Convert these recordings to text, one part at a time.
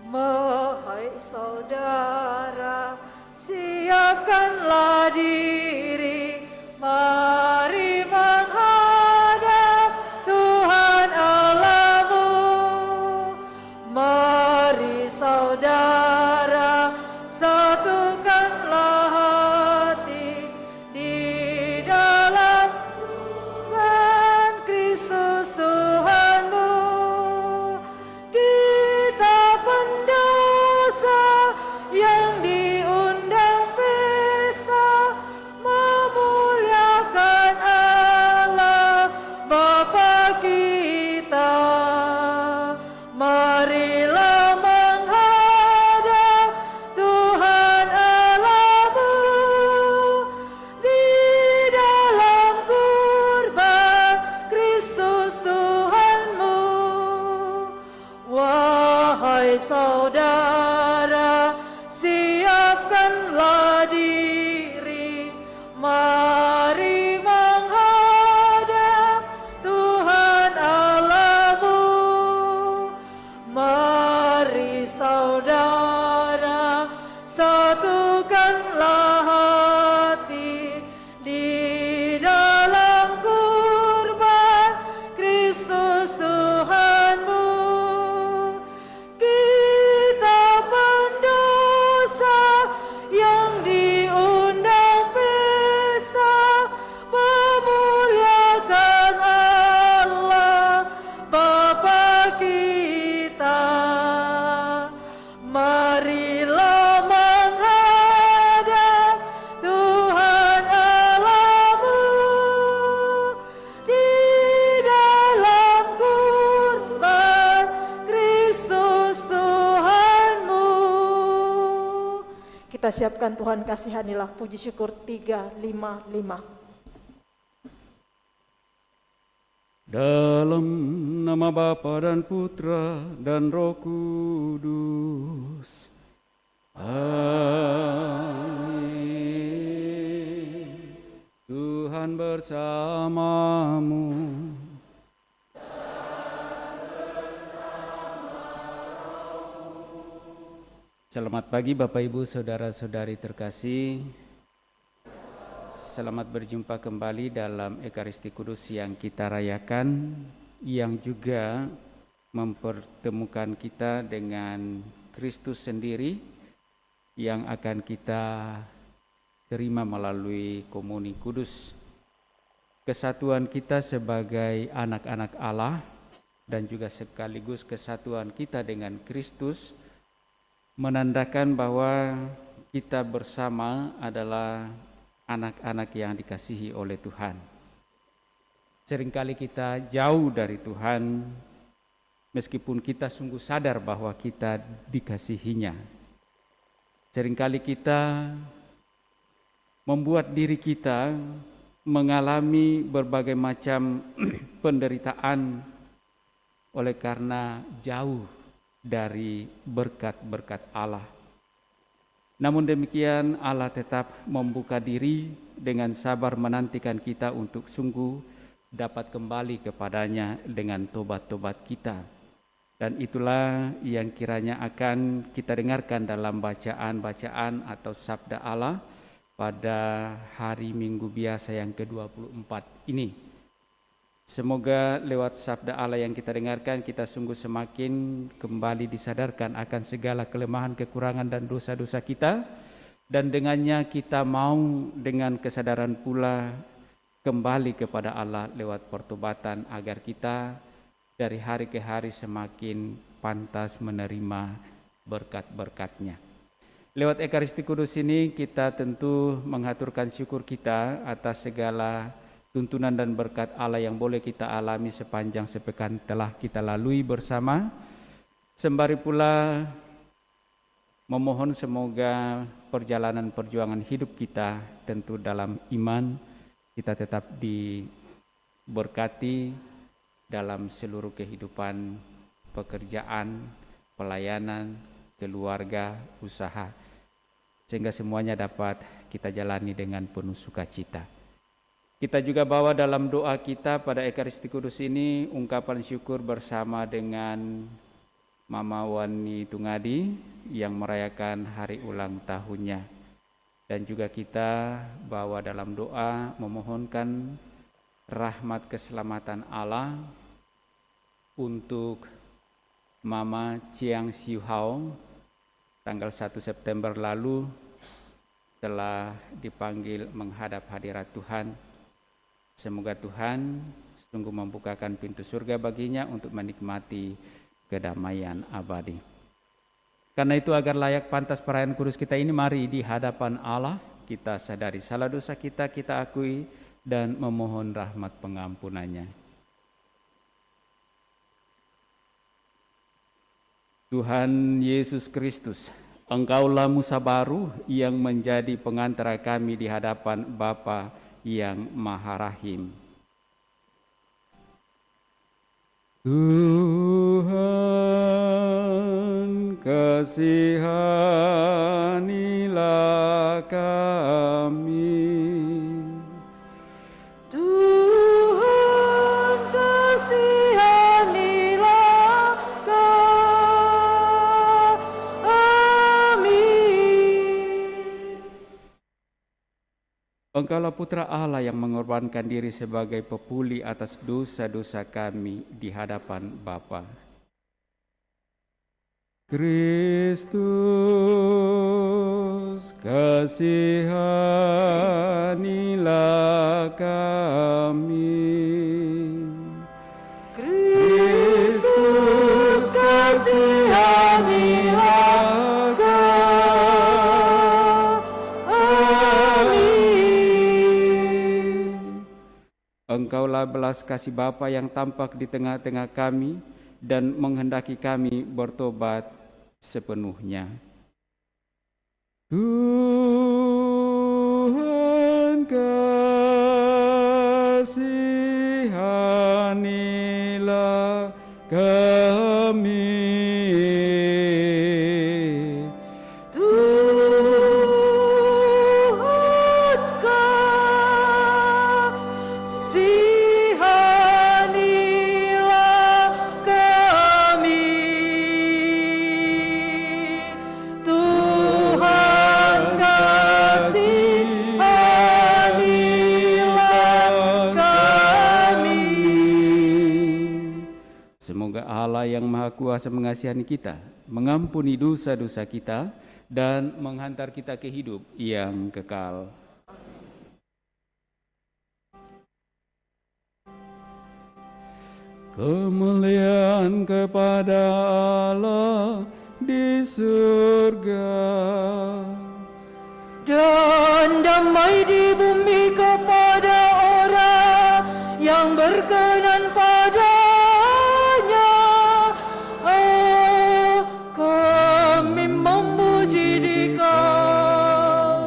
Wahai saudara, siapkanlah diri, mari menghadap Tuhan Allahmu. Mari saudara, satukanlah hati di dalam Tuhan Kristus Tuhanmu. Kita pendosa yang diundang pesta memuliakan Allah Bapa kita. Marilah menghadap Tuhan Allahmu di dalam kurban Kristus Tuhanmu. Wahai saudara, siapkanlah diri, mari menghadap Tuhan Allahmu. Mari saudara, satukanlah hati di dalam kurban Kristus Tuhanmu. Kita pendosa yang diundang pesta memuliakan Allah Bapa kita. Marilah menghadap Tuhan Allahmu di dalam kurban Kristus Tuhanmu. Kita siapkan Tuhan kasihanilah, puji syukur 355. Dalam nama Bapa dan Putra dan Roh Kudus. Amin. Tuhan bersamamu. Selamat pagi Bapak Ibu Saudara-saudari terkasih. Selamat berjumpa kembali dalam Ekaristi Kudus yang kita rayakan, yang juga mempertemukan kita dengan Kristus sendiri yang akan kita terima melalui komuni kudus. Kesatuan kita sebagai anak-anak Allah dan juga sekaligus kesatuan kita dengan Kristus menandakan bahwa kita bersama adalah anak-anak yang dikasihi oleh Tuhan. Seringkali kita jauh dari Tuhan, meskipun kita sungguh sadar bahwa kita dikasihinya. Seringkali kita membuat diri kita mengalami berbagai macam penderitaan oleh karena jauh dari berkat-berkat Allah. Namun demikian Allah tetap membuka diri dengan sabar menantikan kita untuk sungguh dapat kembali kepadanya dengan tobat-tobat kita. Dan itulah yang kiranya akan kita dengarkan dalam bacaan-bacaan atau sabda Allah pada hari Minggu biasa yang ke-24 ini. Semoga lewat sabda Allah yang kita dengarkan, kita sungguh semakin kembali disadarkan akan segala kelemahan, kekurangan dan dosa-dosa kita. Dan dengannya kita mau dengan kesadaran pula kembali kepada Allah lewat pertobatan, agar kita dari hari ke hari semakin pantas menerima berkat-berkat-Nya. Lewat Ekaristi Kudus ini kita tentu menghaturkan syukur kita atas segala tuntunan dan berkat Allah yang boleh kita alami sepanjang sepekan telah kita lalui bersama. Sembari pula memohon semoga perjalanan perjuangan hidup kita tentu dalam iman kita tetap diberkati dalam seluruh kehidupan, pekerjaan, pelayanan, keluarga, usaha, sehingga semuanya dapat kita jalani dengan penuh sukacita. Kita juga bawa dalam doa kita pada Ekaristi Kudus ini ungkapan syukur bersama dengan Mama Wani Tungadi yang merayakan hari ulang tahunnya. Dan juga kita bawa dalam doa memohonkan rahmat keselamatan Allah untuk Mama Chiang Siu Hao tanggal 1 September lalu telah dipanggil menghadap hadirat Tuhan. Semoga Tuhan sungguh membukakan pintu surga baginya untuk menikmati kedamaian abadi. Karena itu agar layak pantas perayaan kudus kita ini, mari di hadapan Allah kita sadari salah dosa kita, kita akui dan memohon rahmat pengampunannya. Tuhan Yesus Kristus, Engkaulah Musa baru yang menjadi pengantara kami di hadapan Bapa yang Maha Rahim. Tuhan, kasihanilah kami. Tuhan, kasihanilah kami. Engkaulah Putra Allah yang mengorbankan diri sebagai pepuli atas dosa-dosa kami di hadapan Bapa. Kristus, kasihanilah kami. Kristus, kasihanilah kami. Engkaulah belas kasih Bapa yang tampak di tengah-tengah kami dan menghendaki kami bertobat sepenuhnya. Tuhan, kasihanilah kami. Tuhan, kasihanilah kami. Tuhan, kasihanilah kami. Semoga Allah yang Maha Kuasa mengasihani kita, mengampuni dosa-dosa kita, dan menghantar kita ke hidup yang kekal. Kemuliaan kepada Allah di surga Dan damai di bumi kepada orang yang berkenan padanya. Oh, kami memuji Dikau,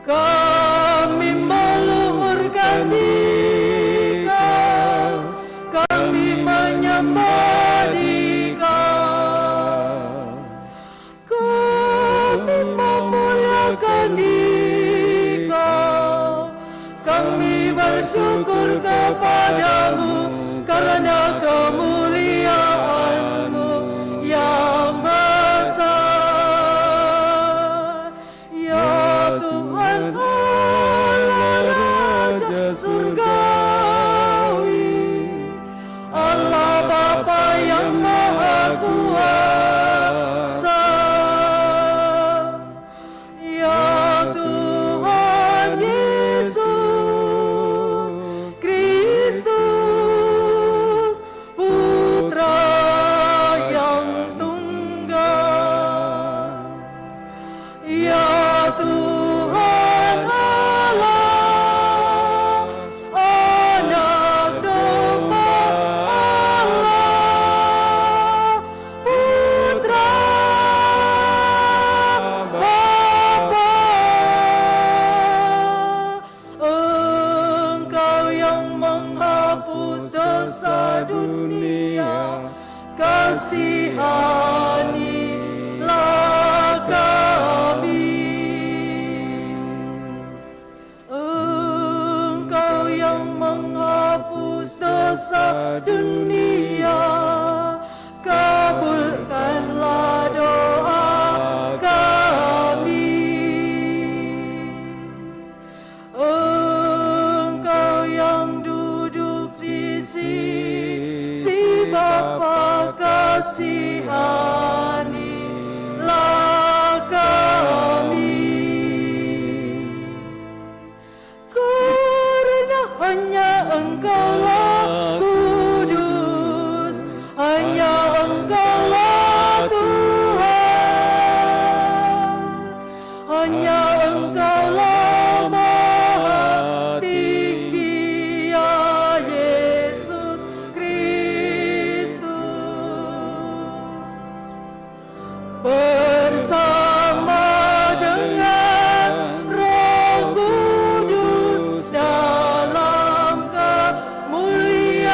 kami meluhurkan Dikau, kami menyembah Dikau, kami memuliakan Dikau, kami bersyukur kepadamu karena kemuliaan-Mu yang besar. Ya Tuhan Allah Raja Surgawi, Allah Bapa yang Maha Kuasa. Ya Tuhan Yesus Kristus, bersama dengan Roh Kudus dalam kemuliaan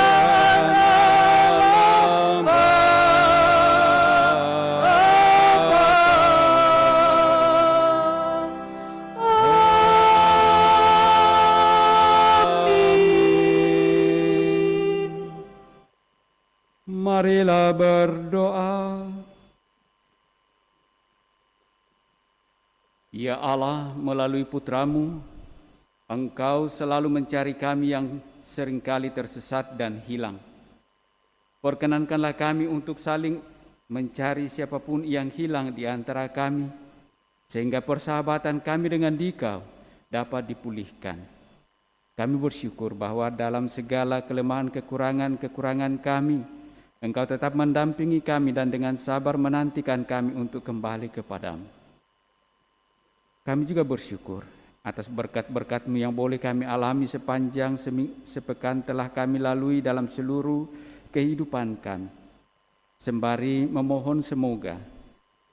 Allah Bapa. Amin. Marilah berdoa. Ya Allah, melalui putramu, Engkau selalu mencari kami yang seringkali tersesat dan hilang. Perkenankanlah kami untuk saling mencari siapapun yang hilang di antara kami, sehingga persahabatan kami dengan Dikau dapat dipulihkan. Kami bersyukur bahwa dalam segala kelemahan kekurangan kami, Engkau tetap mendampingi kami dan dengan sabar menantikan kami untuk kembali kepadamu. Kami juga bersyukur atas berkat-berkat-Mu yang boleh kami alami sepanjang sepekan telah kami lalui dalam seluruh kehidupan kami. Sembari memohon semoga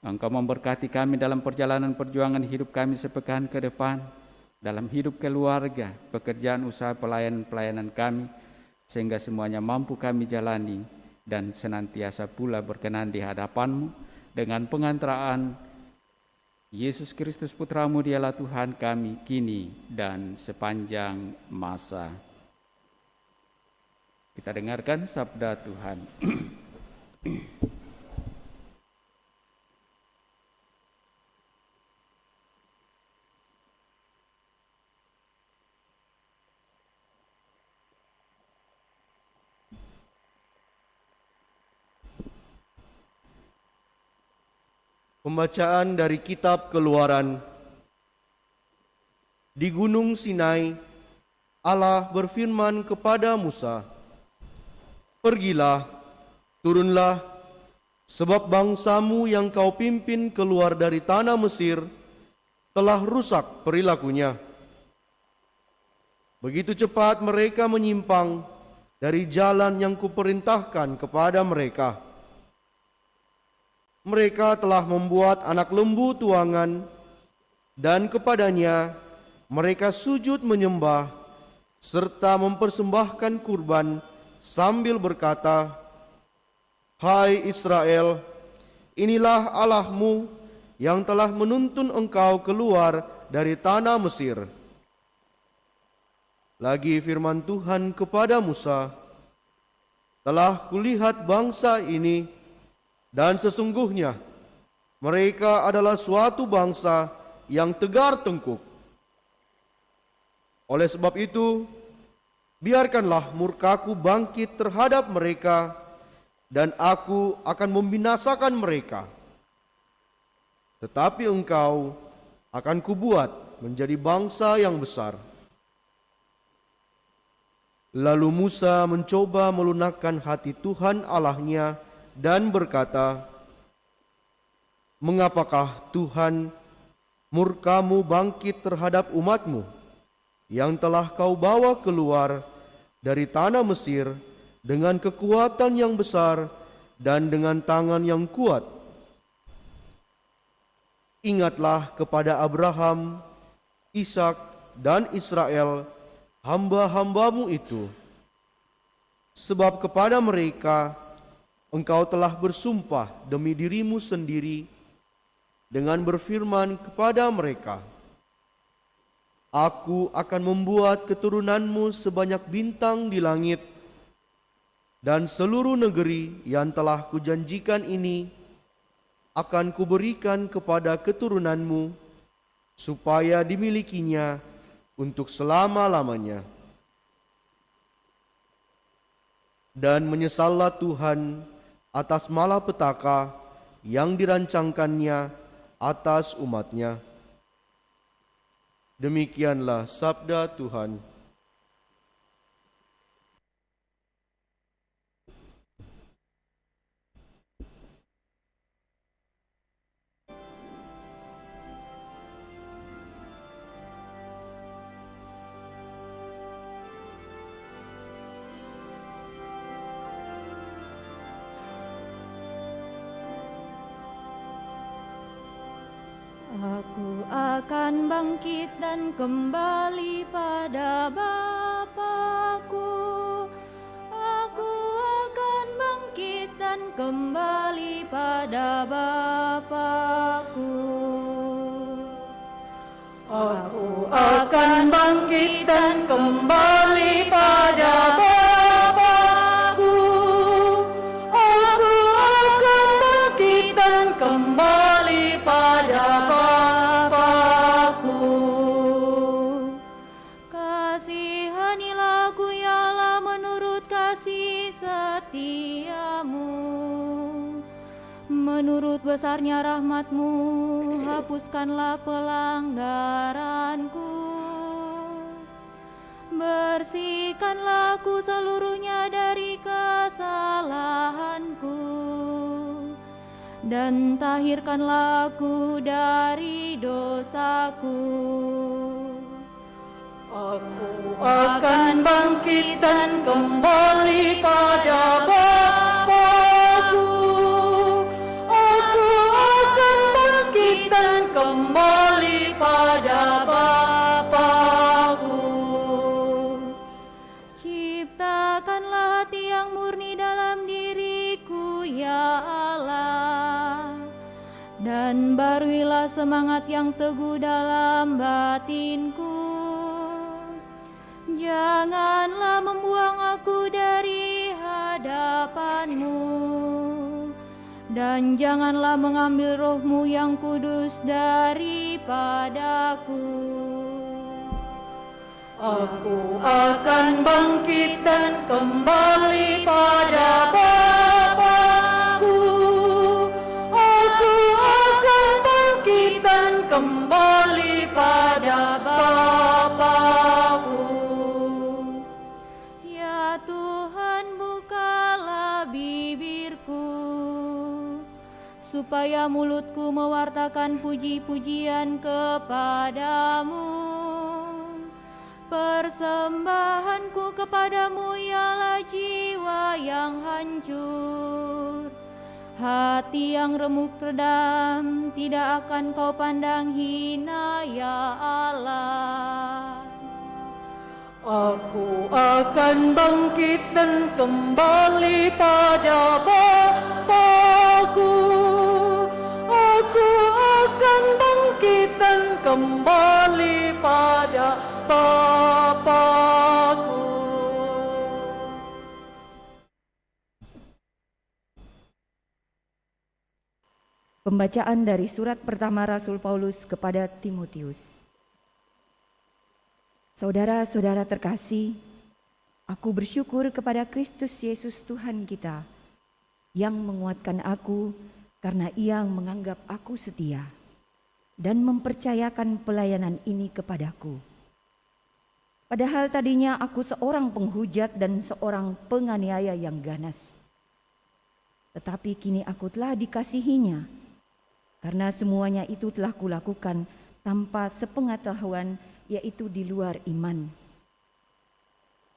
Engkau memberkati kami dalam perjalanan perjuangan hidup kami sepekan ke depan, dalam hidup keluarga, pekerjaan, usaha, pelayanan kami, sehingga semuanya mampu kami jalani dan senantiasa pula berkenan di hadapan-Mu dengan pengantaraan Yesus Kristus Putramu, Dialah Tuhan kami kini dan sepanjang masa. Kita dengarkan sabda Tuhan. Pembacaan dari Kitab Keluaran. Di Gunung Sinai, Allah berfirman kepada Musa, "Pergilah, turunlah, sebab bangsamu yang kau pimpin keluar dari tanah Mesir telah rusak perilakunya. Begitu cepat mereka menyimpang dari jalan yang kuperintahkan kepada mereka. Mereka telah membuat anak lembu tuangan, dan kepadanya mereka sujud menyembah, serta mempersembahkan kurban sambil berkata, 'Hai Israel, inilah Allahmu yang telah menuntun engkau keluar dari tanah Mesir.' Lagi firman Tuhan kepada Musa, 'Telah kulihat bangsa ini, dan sesungguhnya mereka adalah suatu bangsa yang tegar tengkuk. Oleh sebab itu, biarkanlah murkaku bangkit terhadap mereka, dan aku akan membinasakan mereka. Tetapi engkau akan kubuat menjadi bangsa yang besar.' Lalu Musa mencoba melunakkan hati Tuhan Allahnya dan berkata, 'Mengapakah Tuhan murka-Mu bangkit terhadap umat-Mu yang telah Kau bawa keluar dari tanah Mesir dengan kekuatan yang besar dan dengan tangan yang kuat? Ingatlah kepada Abraham, Ishak, dan Israel, hamba-hamba-Mu itu, sebab kepada mereka Engkau telah bersumpah demi diri-Mu sendiri dengan berfirman kepada mereka, Aku akan membuat keturunan-Mu sebanyak bintang di langit, dan seluruh negeri yang telah Kujanjikan ini akan Kuberikan kepada keturunan-Mu, supaya dimilikinya untuk selama-lamanya.' Dan menyesallah Tuhan atas malapetaka yang dirancangkannya atas umat-Nya." Demikianlah sabda Tuhan. Aku akan bangkit dan kembali pada Bapa-Ku. Aku akan bangkit dan kembali pada Bapa-Ku. Aku akan bangkit dan kembali pada Bapa-Ku. Aku akan bangkit dan kembali pada Bapa-Ku. Kasihanilah aku ya Allah menurut kasih setiamu. Menurut besarnya rahmat-Mu, hapuskanlah pelanggaranku. Bersihkanlah aku seluruhnya dari kesalahanku, dan tahirkanlah aku dari dosaku. Aku akan bangkit dan kembali pada Bapa-Ku. Aku akan bangkit dan kembali pada Bapa-Ku. Ciptakanlah hati yang murni dalam diriku ya Allah, dan baruilah semangat yang teguh dalam batinku. Janganlah membuang aku dari hadapan-Mu, dan janganlah mengambil roh-Mu yang kudus daripadaku. Aku akan bangkit dan kembali pada Bapa-Ku. Aku akan bangkit dan kembali pada Bapa-Ku. Ya Tuhan, bukalah bibirku, supaya mulutku mewartakan puji-pujian kepadamu. Persembahanku kepadamu ialah jiwa yang hancur. Hati yang remuk redam tidak akan kau pandang hina ya Allah. Aku akan bangkit dan kembali pada Bapa-Ku. Aku akan bangkit dan kembali pada Bapa-Ku. Pembacaan dari surat pertama Rasul Paulus kepada Timotius. Saudara-saudara terkasih, aku bersyukur kepada Kristus Yesus Tuhan kita, yang menguatkan aku karena Ia menganggap aku setia dan mempercayakan pelayanan ini kepadaku. Padahal tadinya aku seorang penghujat dan seorang penganiaya yang ganas. Tetapi kini aku telah dikasihinya, karena semuanya itu telah kulakukan tanpa sepengetahuan, yaitu di luar iman.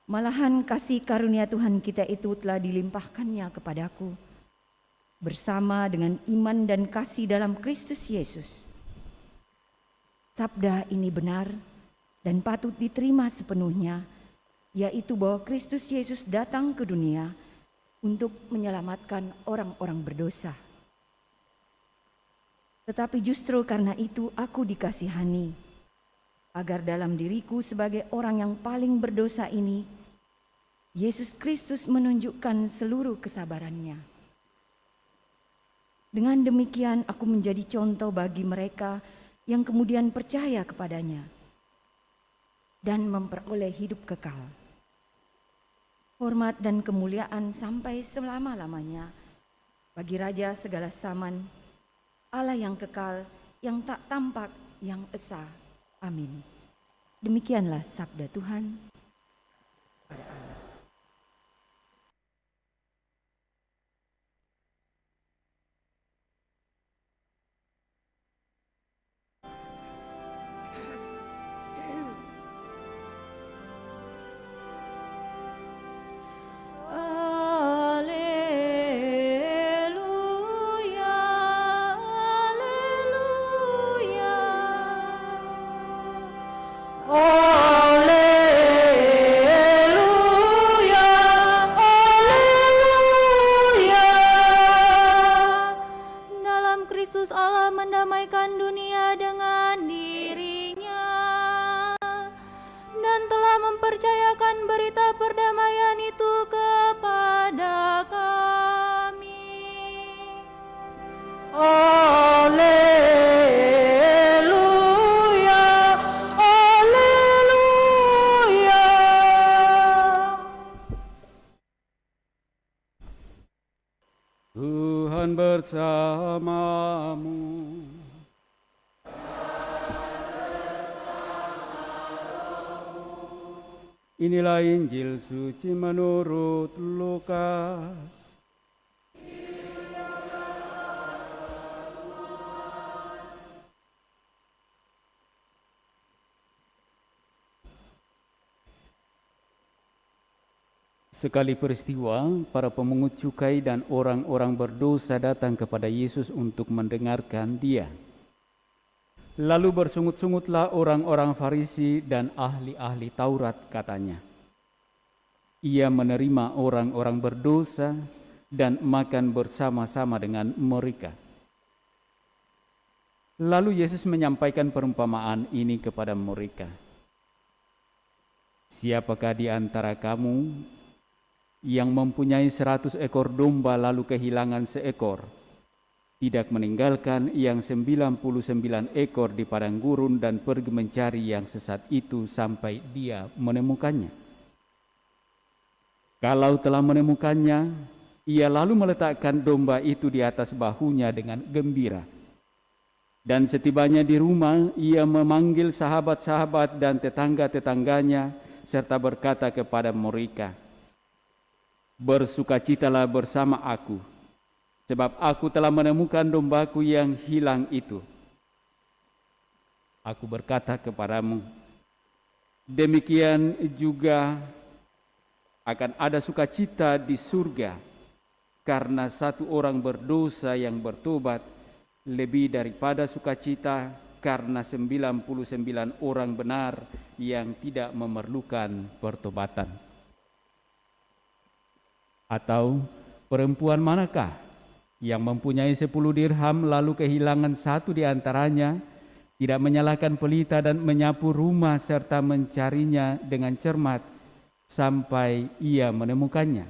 Malahan kasih karunia Tuhan kita itu telah dilimpahkannya kepadaku, bersama dengan iman dan kasih dalam Kristus Yesus. Sabda ini benar dan patut diterima sepenuhnya, yaitu bahwa Kristus Yesus datang ke dunia untuk menyelamatkan orang-orang berdosa. Tetapi justru karena itu aku dikasihani, agar dalam diriku sebagai orang yang paling berdosa ini, Yesus Kristus menunjukkan seluruh kesabarannya. Dengan demikian aku menjadi contoh bagi mereka yang kemudian percaya kepadanya dan memperoleh hidup kekal. Hormat dan kemuliaan sampai selama-lamanya bagi Raja segala zaman, Allah yang kekal, yang tak tampak, yang esa. Amin. Demikianlah sabda Tuhan. Pada Allah. Alleluia, alleluia. dalam Kristus Allah mendamaikan dunia dengan dirinya dan telah mempercayakan berita perdamaian itu kepada kami. Haleluya, haleluya. Tuhan bersamamu. Inilah Injil suci menurut Lukas. Sekali peristiwa, para pemungut cukai dan orang-orang berdosa datang kepada Yesus untuk mendengarkan Dia. Lalu bersungut-sungutlah orang-orang Farisi dan ahli-ahli Taurat, katanya. Ia menerima orang-orang berdosa dan makan bersama-sama dengan mereka. Lalu Yesus menyampaikan perumpamaan ini kepada mereka. Siapakah di antara kamu yang mempunyai 100 ekor domba lalu kehilangan seekor, tidak meninggalkan yang 99 ekor di padang gurun dan pergi mencari yang sesat itu sampai dia menemukannya? Kalau telah menemukannya, ia lalu meletakkan domba itu di atas bahunya dengan gembira. Dan setibanya di rumah, ia memanggil sahabat-sahabat dan tetangga-tetangganya serta berkata kepada mereka, "Bersukacitalah bersama aku, sebab aku telah menemukan dombaku yang hilang itu. Aku berkata kepadamu, demikian juga akan ada sukacita di surga karena satu orang berdosa yang bertobat lebih daripada sukacita karena 99 orang benar yang tidak memerlukan pertobatan. Atau perempuan manakah yang mempunyai 10 dirham lalu kehilangan satu di antaranya, tidak menyalakan pelita dan menyapu rumah serta mencarinya dengan cermat sampai ia menemukannya?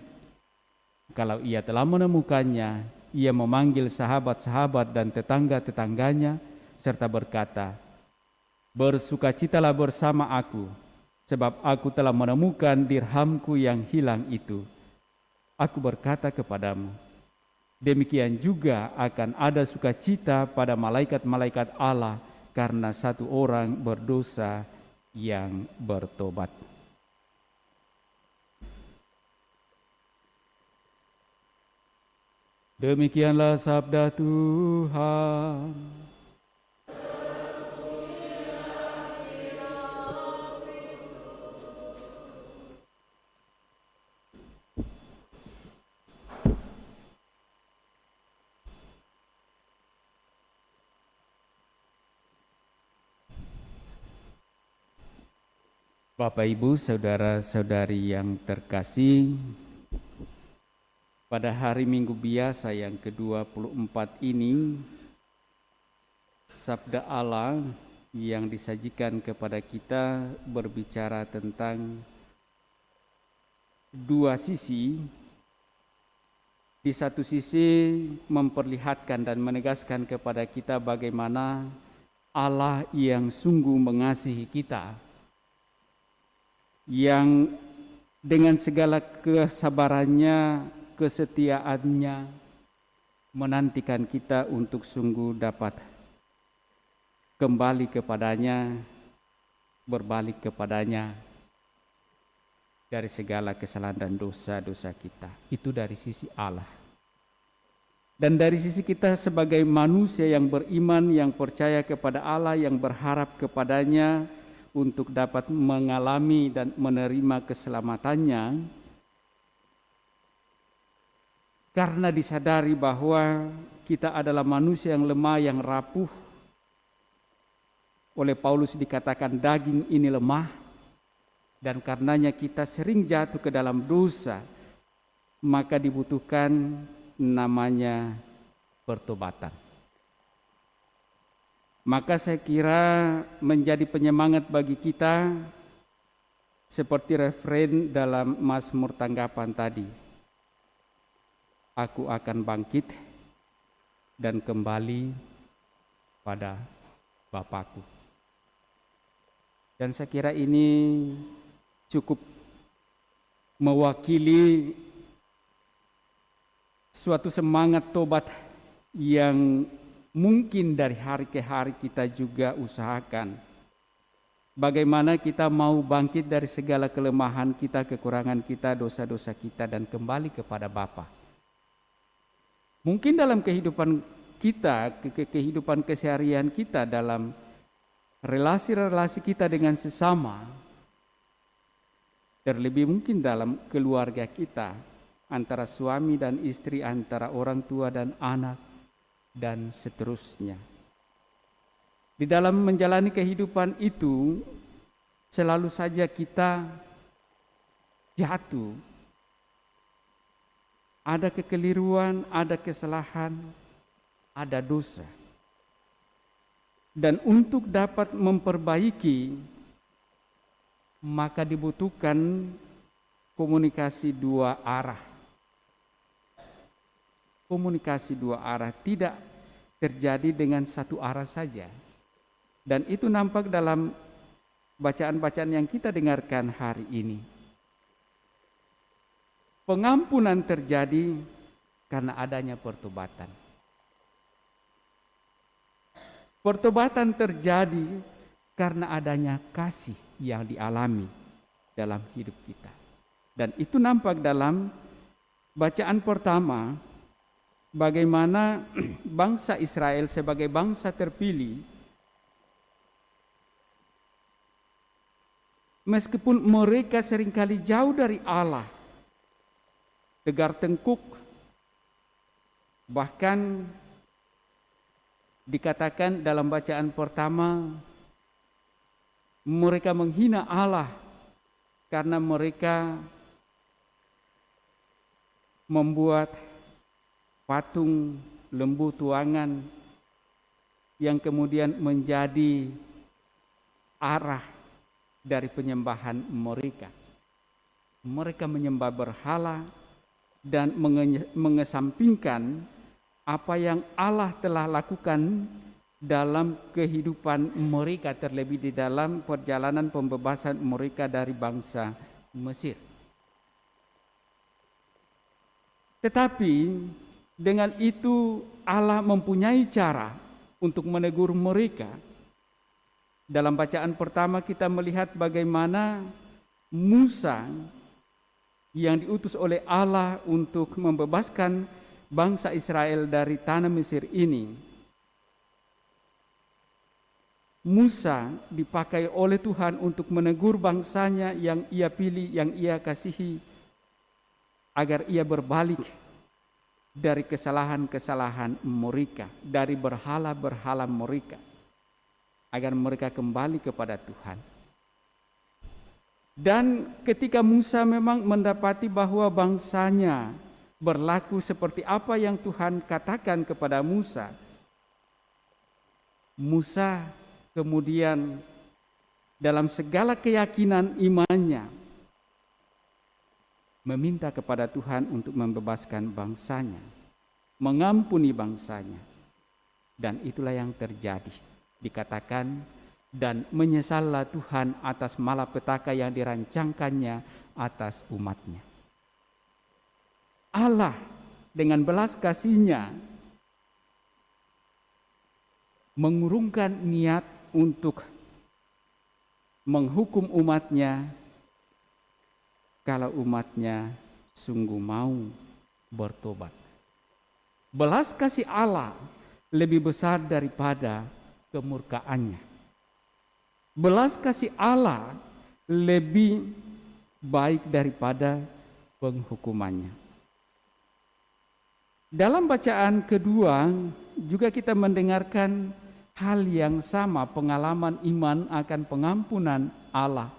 Kalau ia telah menemukannya, ia memanggil sahabat-sahabat dan tetangga-tetangganya serta berkata, bersukacitalah bersama aku, sebab aku telah menemukan dirhamku yang hilang itu. Aku berkata kepadamu, demikian juga akan ada sukacita pada malaikat-malaikat Allah karena satu orang berdosa yang bertobat." Demikianlah sabda Tuhan. Bapak, Ibu, saudara-saudari yang terkasih, pada hari Minggu biasa yang ke-24 ini, sabda Allah yang disajikan kepada kita berbicara tentang dua sisi. Di satu sisi memperlihatkan dan menegaskan kepada kita bagaimana Allah yang sungguh mengasihi kita, yang dengan segala kesabarannya, kesetiaannya menantikan kita untuk sungguh dapat kembali kepadanya, berbalik kepadanya dari segala kesalahan dan dosa-dosa kita. Itu dari sisi Allah. Dan dari sisi kita sebagai manusia yang beriman, yang percaya kepada Allah, yang berharap kepadanya untuk dapat mengalami dan menerima keselamatannya, karena disadari bahwa kita adalah manusia yang lemah, yang rapuh. Oleh Paulus dikatakan daging ini lemah, dan karenanya kita sering jatuh ke dalam dosa, maka dibutuhkan namanya pertobatan. Maka saya kira menjadi penyemangat bagi kita seperti referen dalam Mazmur tanggapan tadi. Aku akan bangkit dan kembali pada Bapakku. Dan saya kira ini cukup mewakili suatu semangat tobat yang mungkin dari hari ke hari kita juga usahakan. Bagaimana kita mau bangkit dari segala kelemahan kita, kekurangan kita, dosa-dosa kita, dan kembali kepada Bapa. Mungkin dalam kehidupan kita, kehidupan keseharian kita, dalam relasi-relasi kita dengan sesama, terlebih mungkin dalam keluarga kita, antara suami dan istri, antara orang tua dan anak, dan seterusnya. Di dalam menjalani kehidupan itu, selalu saja kita jatuh. Ada kekeliruan, ada kesalahan, ada dosa. Dan untuk dapat memperbaiki, maka dibutuhkan komunikasi dua arah. Komunikasi dua arah tidak terjadi dengan satu arah saja. Dan itu nampak dalam bacaan-bacaan yang kita dengarkan hari ini. Pengampunan terjadi karena adanya pertobatan. Pertobatan terjadi karena adanya kasih yang dialami dalam hidup kita. Dan itu nampak dalam bacaan pertama, bagaimana bangsa Israel sebagai bangsa terpilih, meskipun mereka seringkali jauh dari Allah, tegar tengkuk, bahkan dikatakan dalam bacaan pertama, mereka menghina Allah karena mereka membuat patung lembu tuangan yang kemudian menjadi arah dari penyembahan mereka. Mereka menyembah berhala dan mengesampingkan apa yang Allah telah lakukan dalam kehidupan mereka, terlebih di dalam perjalanan pembebasan mereka dari bangsa Mesir. Tetapi dengan itu Allah mempunyai cara untuk menegur mereka. Dalam bacaan pertama kita melihat bagaimana Musa yang diutus oleh Allah untuk membebaskan bangsa Israel dari tanah Mesir ini. Musa dipakai oleh Tuhan untuk menegur bangsanya yang ia pilih, yang ia kasihi, agar ia berbalik dari kesalahan-kesalahan mereka, dari berhala-berhala mereka, agar mereka kembali kepada Tuhan. Dan ketika Musa memang mendapati bahwa bangsanya berlaku seperti apa yang Tuhan katakan kepada Musa, Musa kemudian dalam segala keyakinan imannya meminta kepada Tuhan untuk membebaskan bangsanya, mengampuni bangsanya. Dan itulah yang terjadi. Dikatakan, dan menyesallah Tuhan atas malapetaka yang dirancangkannya atas umatnya. Allah dengan belas kasih-Nya mengurungkan niat untuk menghukum umatnya kalau umatnya sungguh mau bertobat. Belas kasih Allah lebih besar daripada kemurkaannya. Belas kasih Allah lebih baik daripada penghukumannya. Dalam bacaan kedua juga kita mendengarkan hal yang sama, pengalaman iman akan pengampunan Allah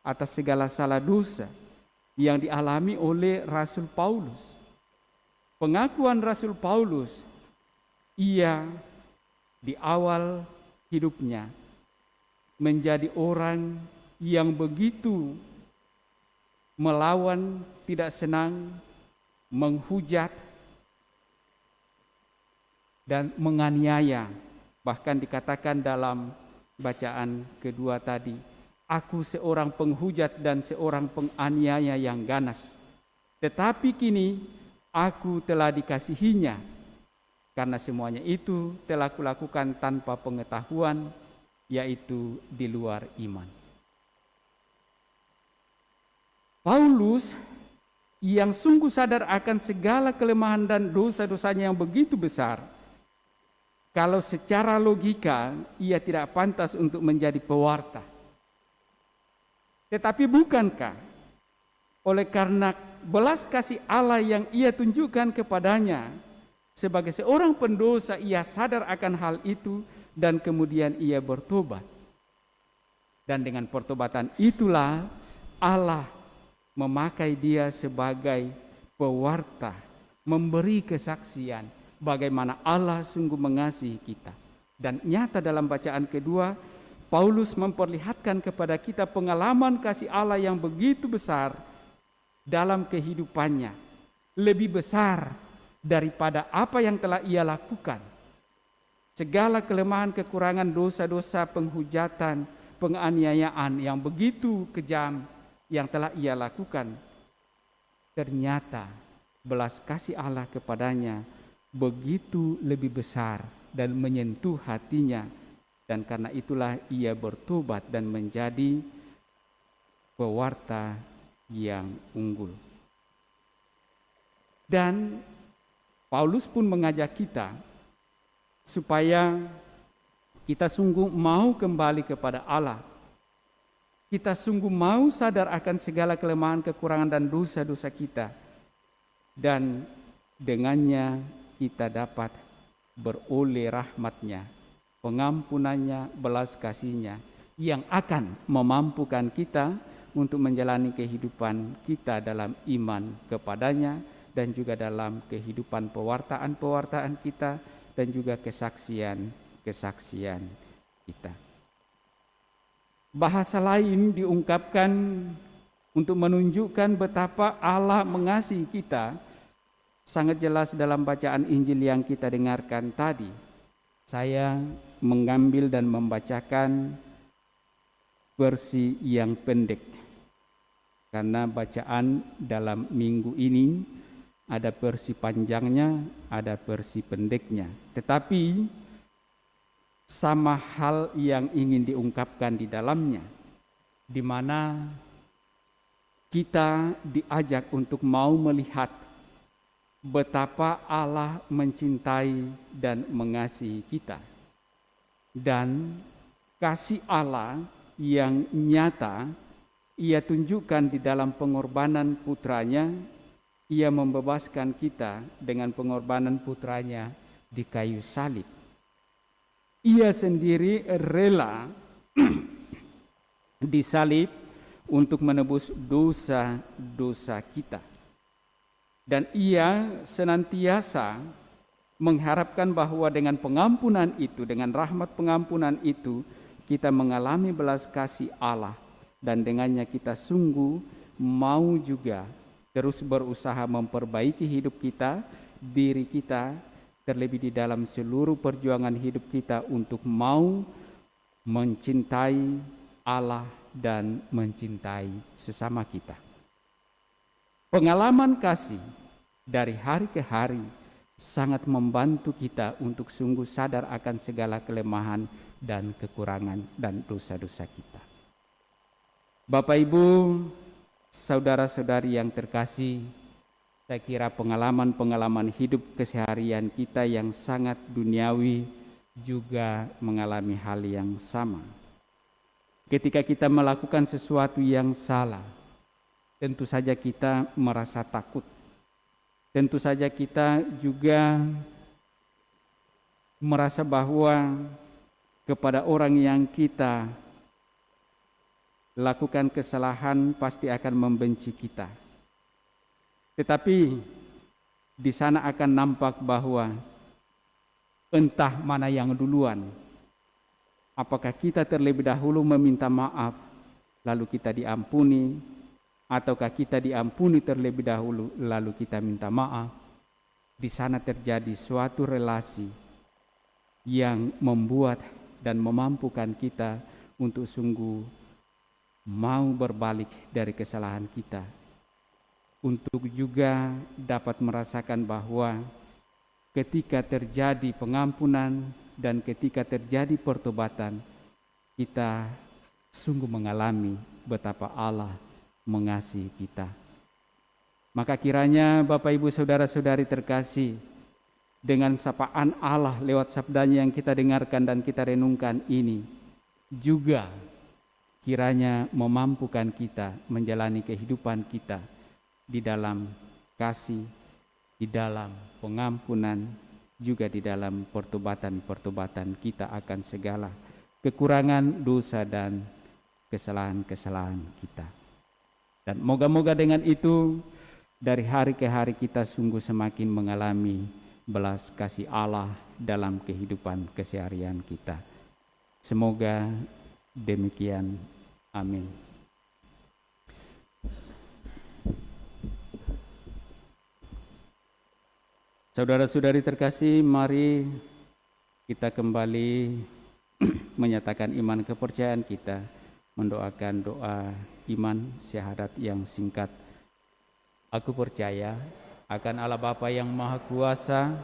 atas segala salah dosa yang dialami oleh Rasul Paulus. Pengakuan Rasul Paulus, ia di awal hidupnya menjadi orang yang begitu melawan, tidak senang, menghujat, dan menganiaya. Bahkan dikatakan dalam bacaan kedua tadi, aku seorang penghujat dan seorang penganiaya yang ganas. Tetapi kini aku telah dikasihinya, karena semuanya itu telah kulakukan tanpa pengetahuan, yaitu di luar iman. Paulus yang sungguh sadar akan segala kelemahan dan dosa-dosanya yang begitu besar, kalau secara logika ia tidak pantas untuk menjadi pewarta. Tetapi bukankah oleh karena belas kasih Allah yang ia tunjukkan kepadanya sebagai seorang pendosa, ia sadar akan hal itu dan kemudian ia bertobat. Dan dengan pertobatan itulah Allah memakai dia sebagai pewarta, memberi kesaksian bagaimana Allah sungguh mengasihi kita. Dan nyata dalam bacaan kedua, Paulus memperlihatkan kepada kita pengalaman kasih Allah yang begitu besar dalam kehidupannya, lebih besar daripada apa yang telah ia lakukan. Segala kelemahan, kekurangan, dosa-dosa, penghujatan, penganiayaan yang begitu kejam yang telah ia lakukan, ternyata belas kasih Allah kepadanya begitu lebih besar dan menyentuh hatinya, dan karena itulah ia bertobat dan menjadi pewarta yang unggul. Dan Paulus pun mengajak kita supaya kita sungguh mau kembali kepada Allah. Kita sungguh mau sadar akan segala kelemahan, kekurangan, dan dosa-dosa kita. Dan dengannya kita dapat beroleh rahmat-Nya, pengampunannya, belas kasih-Nya, yang akan memampukan kita untuk menjalani kehidupan kita dalam iman kepadanya, dan juga dalam kehidupan pewartaan kita, dan juga kesaksian kita. Bahasa lain diungkapkan untuk menunjukkan betapa Allah mengasihi kita sangat jelas dalam bacaan Injil yang kita dengarkan tadi. Saya mengambil dan membacakan versi yang pendek, karena bacaan dalam minggu ini ada versi panjangnya, ada versi pendeknya. Tetapi sama hal yang ingin diungkapkan di dalamnya, di mana kita diajak untuk mau melihat betapa Allah mencintai dan mengasihi kita. Dan kasih Allah yang nyata ia tunjukkan di dalam pengorbanan putranya. Ia membebaskan kita dengan pengorbanan putranya di kayu salib. Ia sendiri rela disalib untuk menebus dosa-dosa kita. Dan ia senantiasa mengharapkan bahwa dengan pengampunan itu, dengan rahmat pengampunan itu, kita mengalami belas kasih Allah. Dan dengannya kita sungguh mau juga terus berusaha memperbaiki hidup kita, diri kita, terlebih di dalam seluruh perjuangan hidup kita untuk mau mencintai Allah dan mencintai sesama kita. Pengalaman kasih dari hari ke hari sangat membantu kita untuk sungguh sadar akan segala kelemahan dan kekurangan dan dosa-dosa kita. Bapak, Ibu, saudara-saudari yang terkasih, saya kira pengalaman-pengalaman hidup keseharian kita yang sangat duniawi juga mengalami hal yang sama. Ketika kita melakukan sesuatu yang salah, tentu saja kita merasa takut. Tentu saja kita juga merasa bahwa kepada orang yang kita lakukan kesalahan pasti akan membenci kita. Tetapi di sana akan nampak bahwa entah mana yang duluan, Apakah kita terlebih dahulu meminta maaf, lalu kita diampuni, ataukah kita diampuni terlebih dahulu, lalu kita minta maaf? Di sana terjadi suatu relasi yang membuat dan memampukan kita untuk sungguh mau berbalik dari kesalahan kita, untuk juga dapat merasakan bahwa ketika terjadi pengampunan dan ketika terjadi pertobatan, kita sungguh mengalami betapa Allah mengasihi kita. Maka kiranya Bapak Ibu Saudara-saudari terkasih, dengan sapaan Allah lewat sabdanya yang kita dengarkan dan kita renungkan ini, juga kiranya memampukan kita menjalani kehidupan kita di dalam kasih, di dalam pengampunan, juga di dalam pertobatan-pertobatan kita akan segala kekurangan, dosa, dan kesalahan-kesalahan kita. Dan moga-moga dengan itu, dari hari ke hari kita sungguh semakin mengalami belas kasih Allah dalam kehidupan keseharian kita. Semoga demikian. Amin. Saudara-saudari terkasih, mari kita kembali menyatakan iman kepercayaan kita, mendoakan doa iman syahadat yang singkat. Aku percaya akan Allah Bapa yang Maha Kuasa,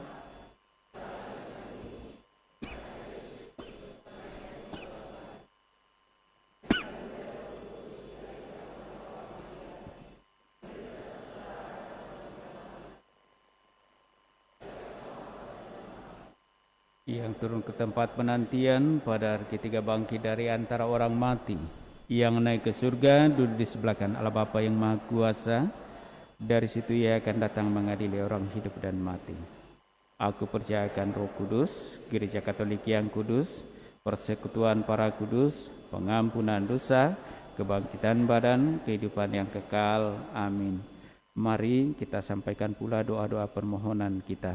yang turun ke tempat penantian pada hari ketiga bangkit dari antara orang mati, yang naik ke surga, duduk di sebelah kanan Allah Bapa yang Maha Kuasa. Dari situ ia akan datang mengadili orang hidup dan mati. Aku percayakan Roh Kudus, Gereja Katolik yang kudus, persekutuan para kudus, pengampunan dosa, kebangkitan badan, kehidupan yang kekal. Amin. Mari kita sampaikan pula doa-doa permohonan kita.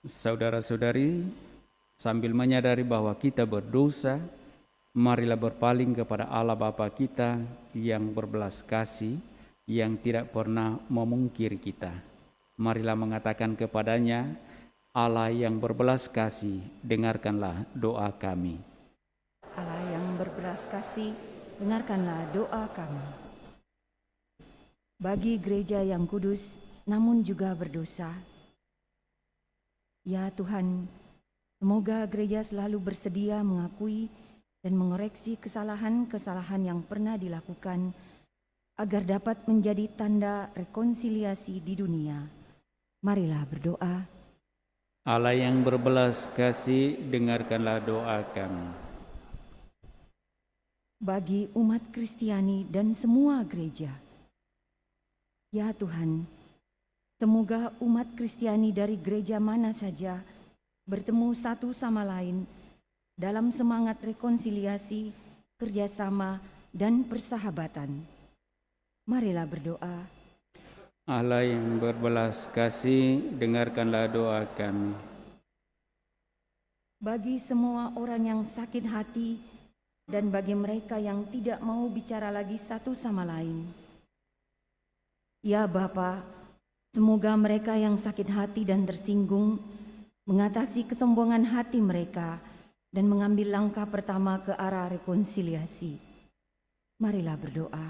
Saudara-saudari, sambil menyadari bahwa kita berdosa, marilah berpaling kepada Allah Bapa kita yang berbelas kasih, yang tidak pernah memungkiri kita. Marilah mengatakan kepadanya, Allah yang berbelas kasih, dengarkanlah doa kami. Allah yang berbelas kasih, dengarkanlah doa kami. Bagi gereja yang kudus namun juga berdosa, ya Tuhan, semoga gereja selalu bersedia mengakui dan mengoreksi kesalahan-kesalahan yang pernah dilakukan agar dapat menjadi tanda rekonsiliasi di dunia. Marilah berdoa. Allah yang berbelas kasih, dengarkanlah doa kami. Bagi umat Kristiani dan semua gereja, ya Tuhan, semoga umat Kristiani dari gereja mana saja bertemu satu sama lain dalam semangat rekonsiliasi, kerjasama, dan persahabatan. Marilah berdoa. Allah yang berbelas kasih, dengarkanlah doa kami. Bagi semua orang yang sakit hati dan bagi mereka yang tidak mau bicara lagi satu sama lain, ya Bapa, semoga mereka yang sakit hati dan tersinggung mengatasi kesombongan hati mereka dan mengambil langkah pertama ke arah rekonsiliasi. Marilah berdoa.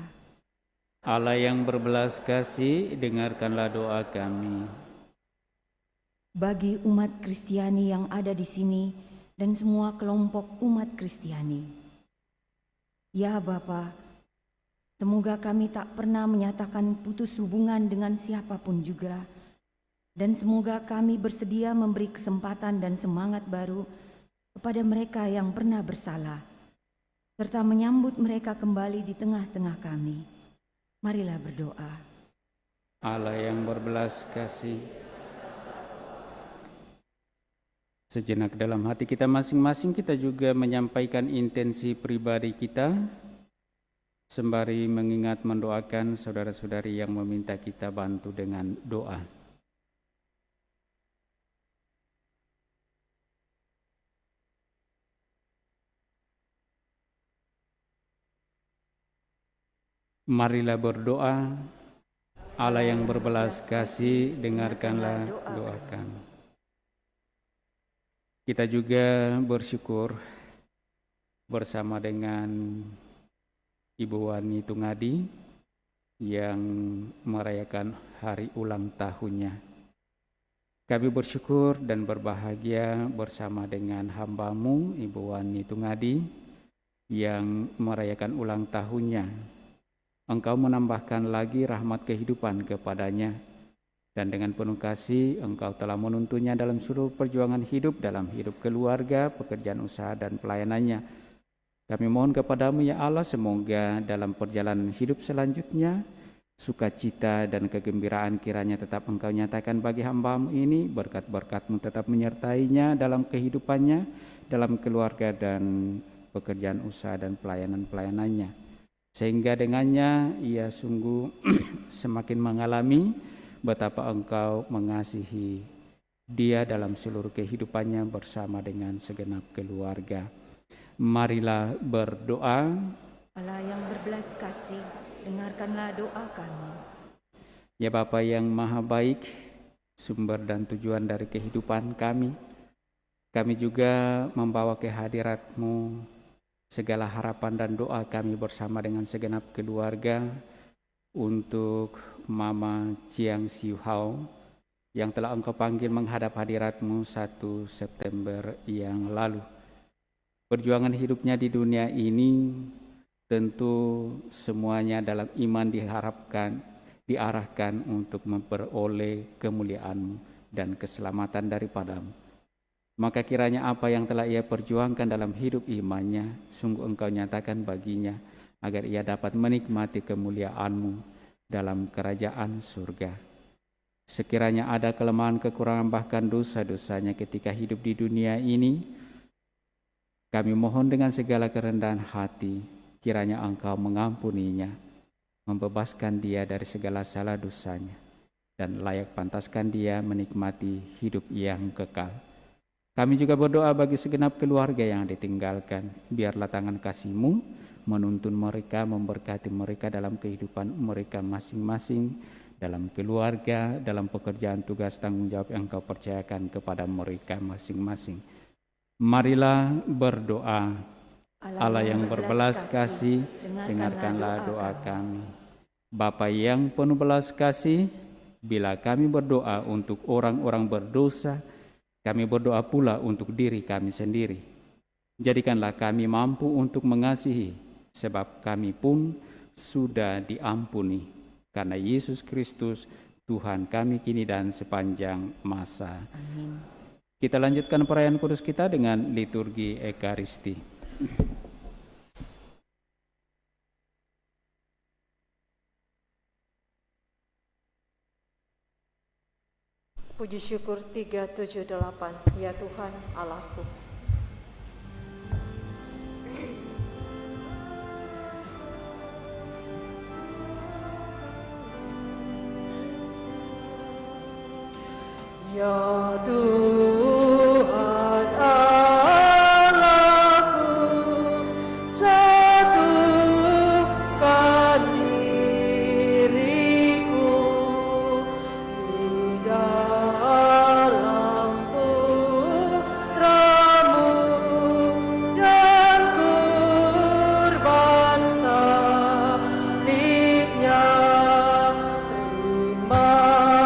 Allah yang berbelas kasih, dengarkanlah doa kami. Bagi umat Kristiani yang ada di sini dan semua kelompok umat Kristiani, ya Bapa, semoga kami tak pernah menyatakan putus hubungan dengan siapapun juga, dan semoga kami bersedia memberi kesempatan dan semangat baru kepada mereka yang pernah bersalah, serta menyambut mereka kembali di tengah-tengah kami. Marilah berdoa. Allah yang berbelas kasih. Sejenak dalam hati kita masing-masing kita juga menyampaikan intensi pribadi kita sembari mengingat mendoakan saudara-saudari yang meminta kita bantu dengan doa. Marilah berdoa. Allah yang berbelas kasih, dengarkanlah doa kami. Kita juga bersyukur bersama dengan Ibu Wani Tungadi yang merayakan hari ulang tahunnya. Kami bersyukur dan berbahagia bersama dengan hamba-Mu, Ibu Wani Tungadi, yang merayakan ulang tahunnya. Engkau menambahkan lagi rahmat kehidupan kepadanya, dan dengan penuh kasih Engkau telah menuntunnya dalam seluruh perjuangan hidup, dalam hidup keluarga, pekerjaan usaha, dan pelayanannya. Kami mohon kepadamu ya Allah, semoga dalam perjalanan hidup selanjutnya, sukacita dan kegembiraan kiranya tetap Engkau nyatakan bagi hamba-Mu ini, berkat-berkat-Mu tetap menyertainya dalam kehidupannya, dalam keluarga dan pekerjaan usaha dan pelayanan-pelayanannya. Sehingga dengannya ia sungguh semakin mengalami betapa Engkau mengasihi dia dalam seluruh kehidupannya bersama dengan segenap keluarga. Marilah berdoa. Allah yang berbelas kasih, dengarkanlah doa kami. Ya Bapa yang maha baik, sumber dan tujuan dari kehidupan kami juga membawa ke hadirat-Mu segala harapan dan doa kami bersama dengan segenap keluarga untuk Mama Chiang Siu Hao yang telah Engkau panggil menghadap hadirat-Mu 1 September yang lalu. Perjuangan hidupnya di dunia ini tentu semuanya dalam iman diarahkan untuk memperoleh kemuliaan-Mu dan keselamatan daripada-Mu. Maka kiranya apa yang telah ia perjuangkan dalam hidup imannya, sungguh Engkau nyatakan baginya, agar ia dapat menikmati kemuliaan-Mu dalam kerajaan surga. Sekiranya ada kelemahan, kekurangan, bahkan dosa-dosanya ketika hidup di dunia ini, kami mohon dengan segala kerendahan hati, kiranya Engkau mengampuninya, membebaskan dia dari segala salah dosanya, dan layak pantaskan dia menikmati hidup yang kekal. Kami juga berdoa bagi segenap keluarga yang ditinggalkan. Biarlah tangan kasih-Mu menuntun mereka, memberkati mereka dalam kehidupan mereka masing-masing, dalam keluarga, dalam pekerjaan tugas tanggung jawab yang Engkau percayakan kepada mereka masing-masing. Marilah berdoa. Allah yang berbelas kasih, dengarkanlah doa kami. Bapa yang penuh belas kasih, bila kami berdoa untuk orang-orang berdosa, kami berdoa pula untuk diri kami sendiri. Jadikanlah kami mampu untuk mengasihi, sebab kami pun sudah diampuni. Karena Yesus Kristus, Tuhan kami kini dan sepanjang masa. Amin. Kita lanjutkan perayaan kudus kita dengan liturgi Ekaristi. Puji syukur 378, ya Tuhan Allahku. Ya Tuhan Allahku, satukan diriku di dalam putra-Mu dan kurban salibnya. Terimalah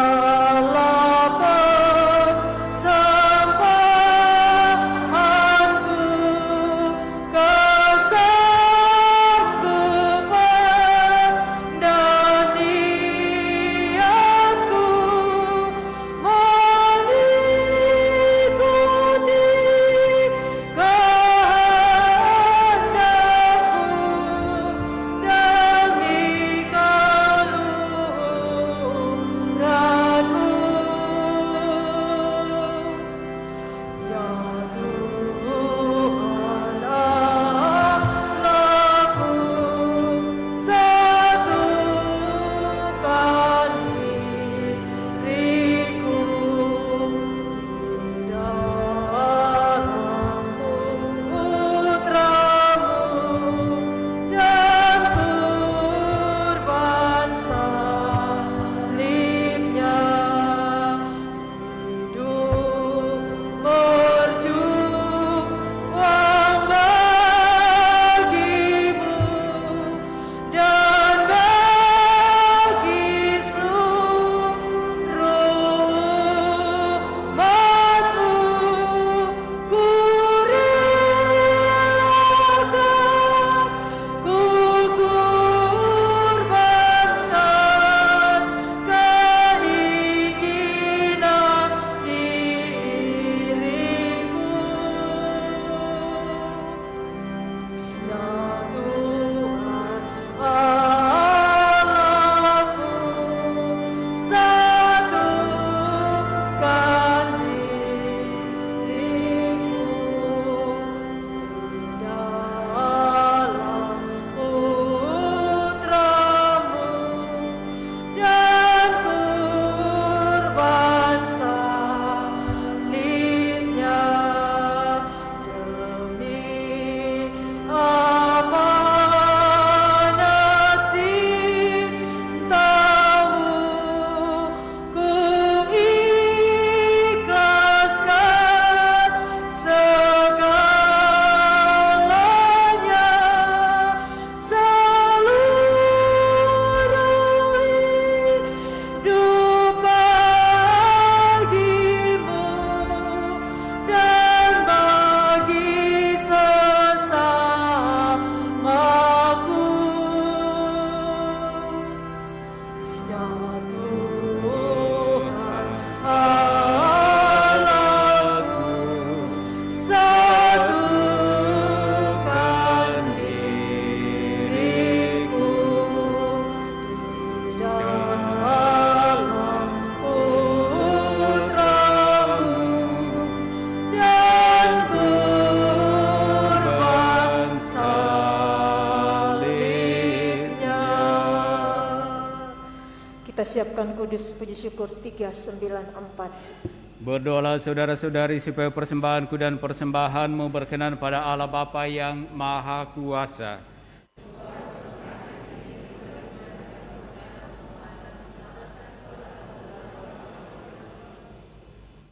siapkan kudus puji syukur 394. Berdoalah saudara-saudari supaya persembahanku dan persembahanmu berkenan pada Allah Bapa yang Maha Kuasa.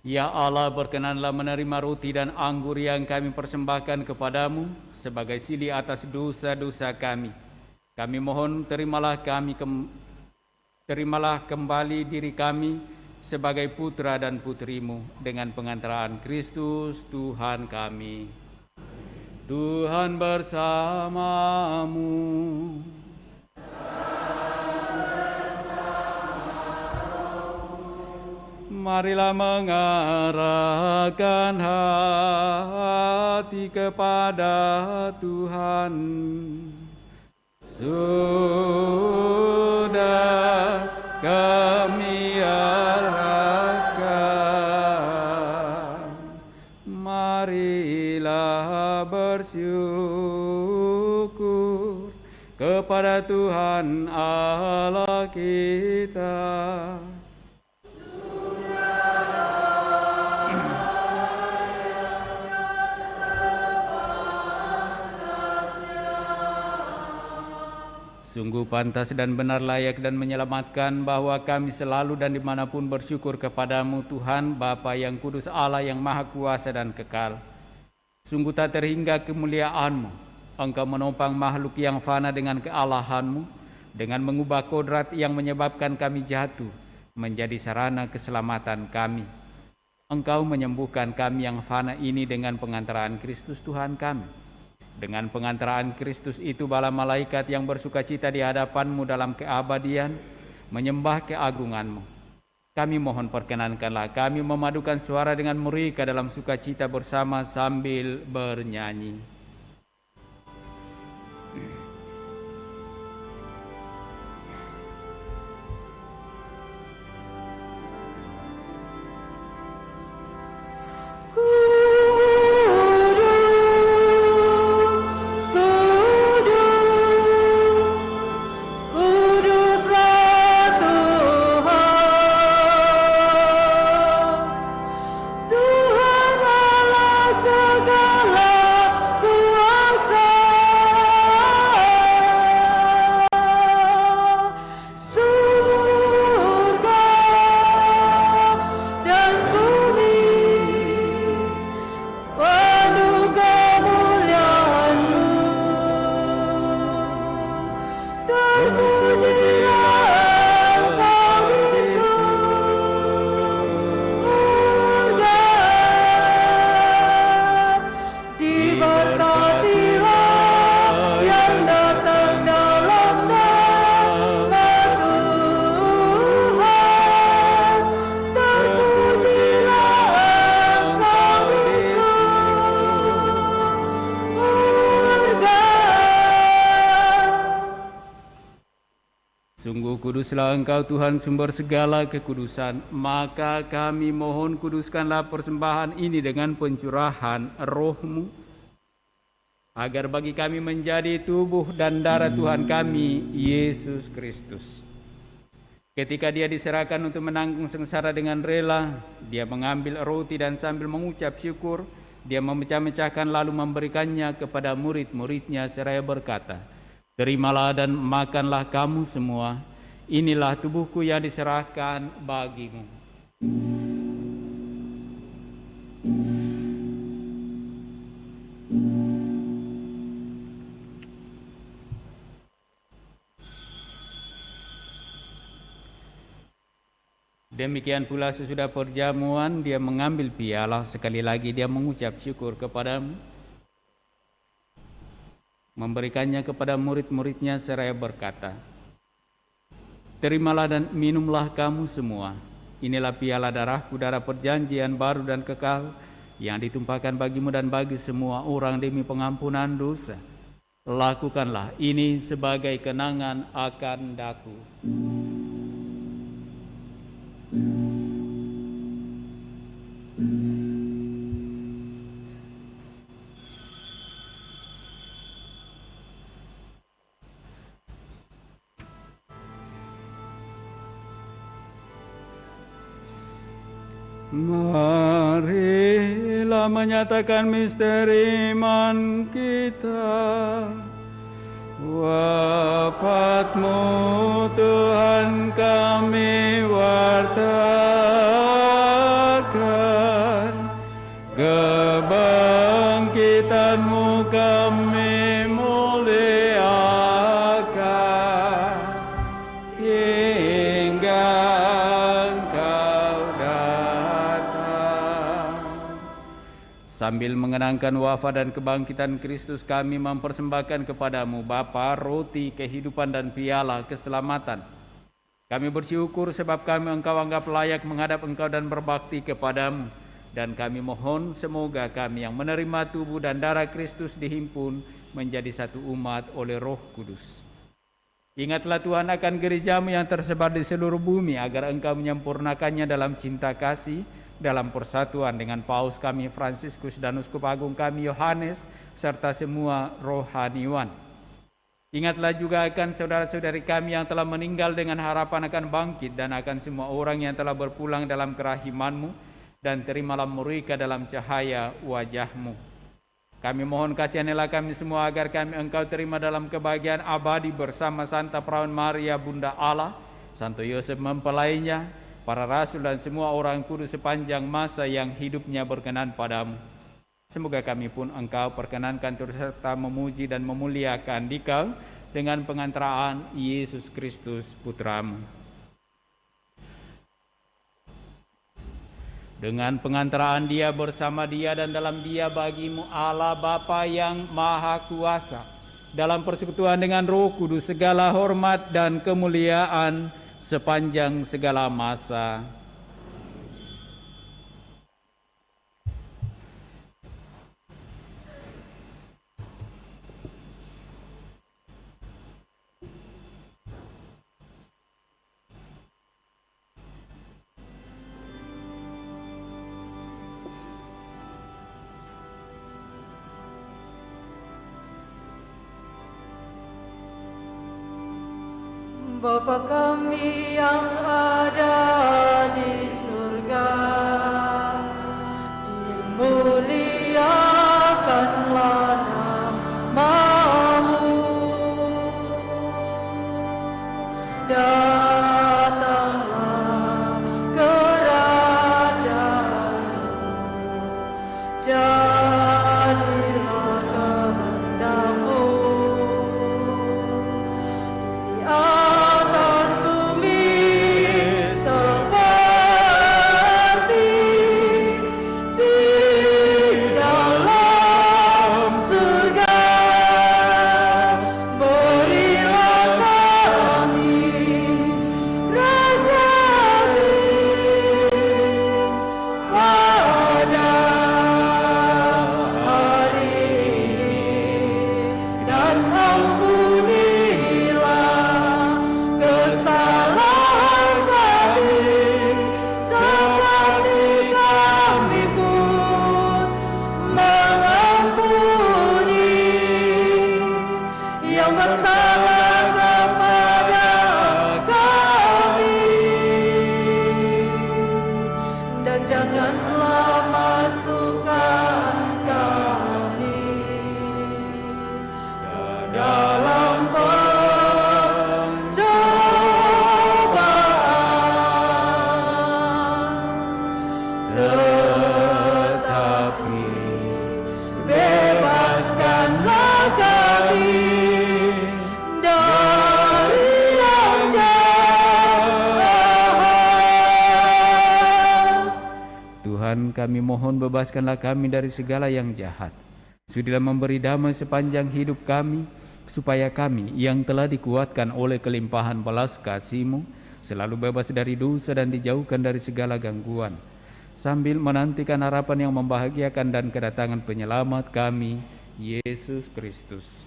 Ya Allah, berkenanlah menerima roti dan anggur yang kami persembahkan kepadamu sebagai sili atas dosa-dosa kami. Kami mohon terimalah kembali diri kami sebagai putra dan putrimu dengan pengantaraan Kristus Tuhan kami. Tuhan bersamamu. Marilah mengarahkan hati kepada Tuhan. Sudah kami arahkan, marilah bersyukur kepada Tuhan Allah kita. Sungguh pantas dan benar, layak dan menyelamatkan bahwa kami selalu dan dimanapun bersyukur kepadamu Tuhan Bapa yang kudus, Allah yang maha kuasa dan kekal. Sungguh tak terhingga kemuliaan-Mu. Engkau menopang makhluk yang fana dengan kealahan-Mu, dengan mengubah kodrat yang menyebabkan kami jatuh menjadi sarana keselamatan kami. Engkau menyembuhkan kami yang fana ini dengan pengantaraan Kristus Tuhan kami. Dengan pengantaraan Kristus itu bala malaikat yang bersukacita di hadapan-Mu dalam keabadian menyembah keagungan-Mu. Kami mohon perkenankanlah kami memadukan suara dengan mereka dalam sukacita bersama sambil bernyanyi. Sungguh kuduslah Engkau Tuhan sumber segala kekudusan, maka kami mohon kuduskanlah persembahan ini dengan pencurahan Roh-Mu, agar bagi kami menjadi tubuh dan darah Tuhan kami, Yesus Kristus. Ketika Dia diserahkan untuk menanggung sengsara dengan rela, Dia mengambil roti dan sambil mengucap syukur, Dia memecah-mecahkan lalu memberikannya kepada murid-muridnya seraya berkata, "Terimalah dan makanlah kamu semua, inilah tubuhku yang diserahkan bagimu." Demikian pula sesudah perjamuan, Dia mengambil piala, sekali lagi Dia mengucap syukur kepadamu, memberikannya kepada murid-muridnya seraya berkata, "Terimalah dan minumlah kamu semua, inilah piala darahku, darah perjanjian baru dan kekal, yang ditumpahkan bagimu dan bagi semua orang demi pengampunan dosa. Lakukanlah ini sebagai kenangan akan daku." Marilah menyatakan misteri iman kita. Wafat-Mu Tuhan kami wartakan, kebangkitan-Mu kami muliakan, hingga Engkau datang. Sambil mengenangkan wafat dan kebangkitan Kristus, kami mempersembahkan kepadamu Bapa, roti kehidupan dan piala keselamatan. Kami bersyukur sebab kami Engkau anggap layak menghadap Engkau dan berbakti kepadamu. Dan kami mohon semoga kami yang menerima tubuh dan darah Kristus dihimpun menjadi satu umat oleh Roh Kudus. Ingatlah Tuhan akan gereja-Mu yang tersebar di seluruh bumi, agar Engkau menyempurnakannya dalam cinta kasih, dalam persatuan dengan Paus kami Fransiskus dan Uskup Agung kami Yohanes, serta semua rohaniwan. Ingatlah juga akan saudara-saudari kami yang telah meninggal dengan harapan akan bangkit, dan akan semua orang yang telah berpulang dalam kerahiman-Mu, dan terimalah mereka dalam cahaya wajah-Mu. Kami mohon kasihanilah kami semua agar kami Engkau terima dalam kebahagiaan abadi bersama Santa Perawan Maria Bunda Allah, Santo Yosef mempelainya, para rasul dan semua orang kudus sepanjang masa yang hidupnya berkenan padamu. Semoga kami pun Engkau perkenankan turut serta memuji dan memuliakan Dikau dengan pengantaraan Yesus Kristus Putra-Mu. Dengan pengantaraan Dia, bersama Dia, dan dalam Dia bagi-Mu Allah Bapa yang Maha Kuasa, dalam persekutuan dengan Roh Kudus, segala hormat dan kemuliaan sepanjang segala masa. Bapa kami yang ada di surga, dimuliakanlah nama-Mu. Datanglah kerajaan-Mu, jadilah kehendak-Mu di atas bumi seperti di dalam surga. Berilah kami rezeki pada hari ini, dan ampunilah kesalahan kami seperti kami pun mengampuni yang bersalah kepada kami, dan janganlah masukkan kami ke dalam pencobaan, tetapi bebaskanlah kami dari yang jahat. Tuhan, kami mohon bebaskanlah kami dari segala yang jahat. Sudilah memberi damai sepanjang hidup kami, supaya kami yang telah dikuatkan oleh kelimpahan belas kasih-Mu selalu bebas dari dosa dan dijauhkan dari segala gangguan, sambil menantikan harapan yang membahagiakan dan kedatangan penyelamat kami, Yesus Kristus.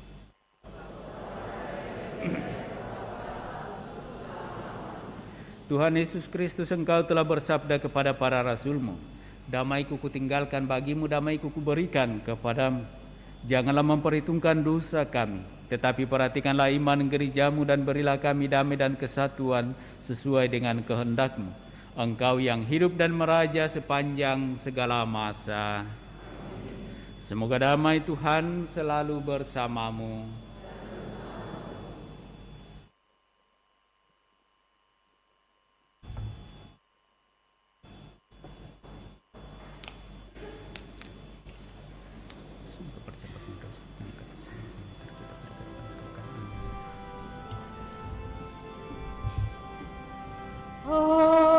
Tuhan Yesus Kristus, Engkau telah bersabda kepada para rasul-Mu, damai-Ku kutinggalkan bagimu, damai-Ku kuberikan kepadamu. Janganlah memperhitungkan dosa kami, tetapi perhatikanlah iman gereja-Mu, dan berilah kami damai dan kesatuan sesuai dengan kehendak-Mu. Engkau yang hidup dan meraja sepanjang segala masa. Semoga damai Tuhan selalu bersamamu.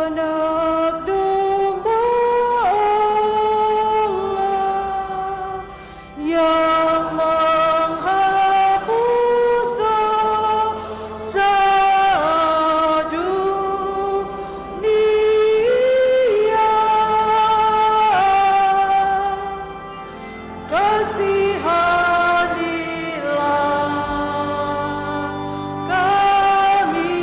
Anak domba Allah yang menghapus dosa dunia, kasihanilah kami.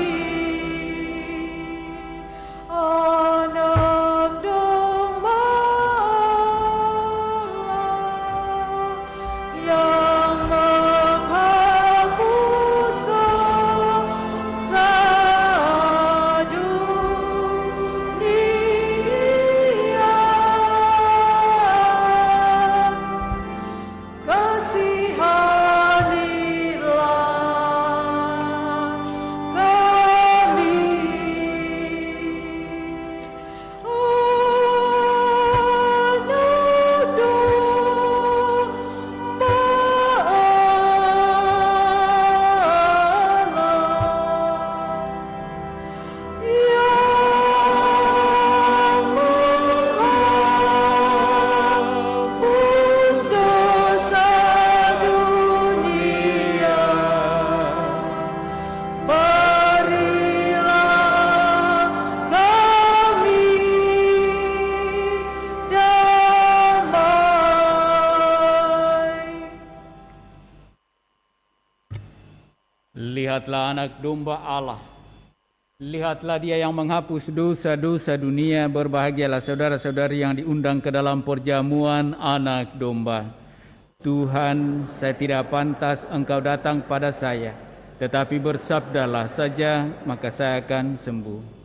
Anak domba Allah yang menghapus dosa dunia, kasihanilah kami. Anak domba Allah yang menghapus dosa dunia, berilah kami damai. Lihatlah anak domba Allah. Lihatlah dia yang menghapus dosa-dosa dunia. Berbahagialah saudara-saudari yang diundang ke dalam perjamuan anak domba. Tuhan, saya tidak pantas Engkau datang pada saya, tetapi bersabdalah saja, maka saya akan sembuh.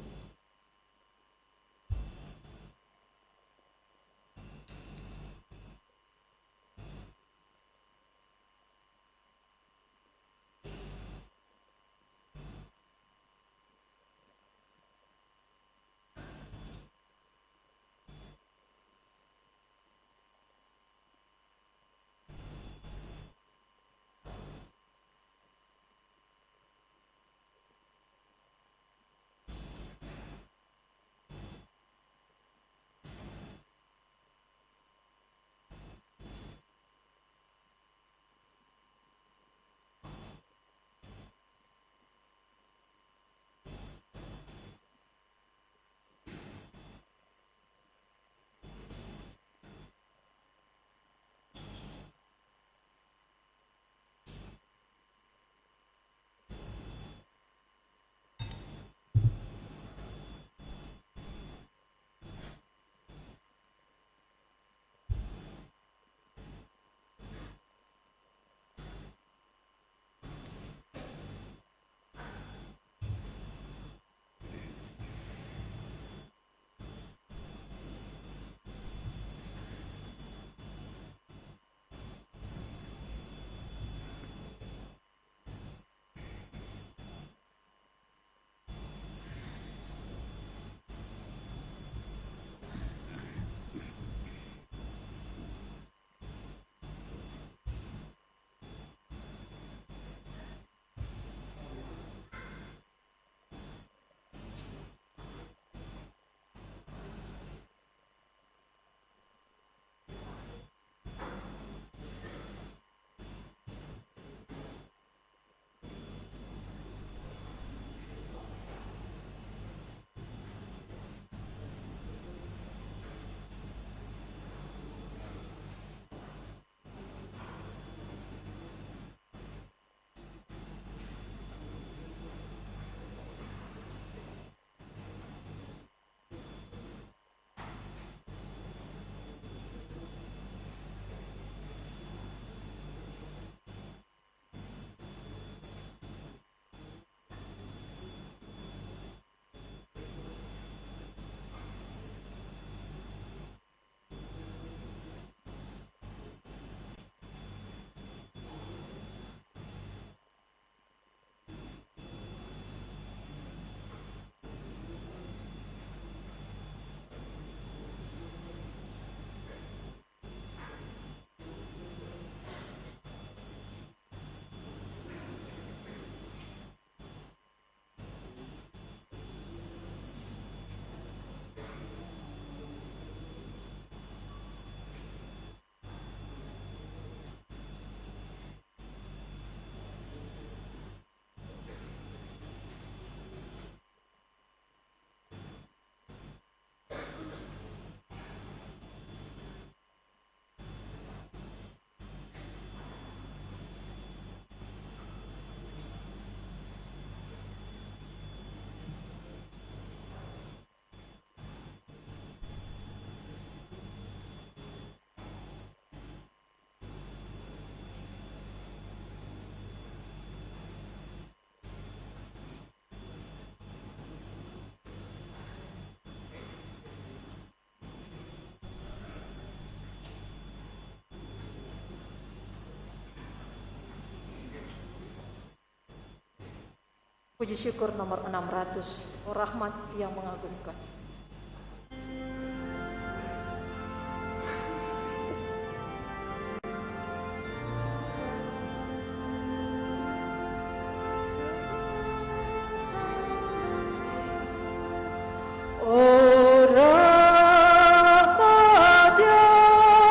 Puji syukur nomor 600, oh rahmat yang mengagumkan. Oh rahmat yang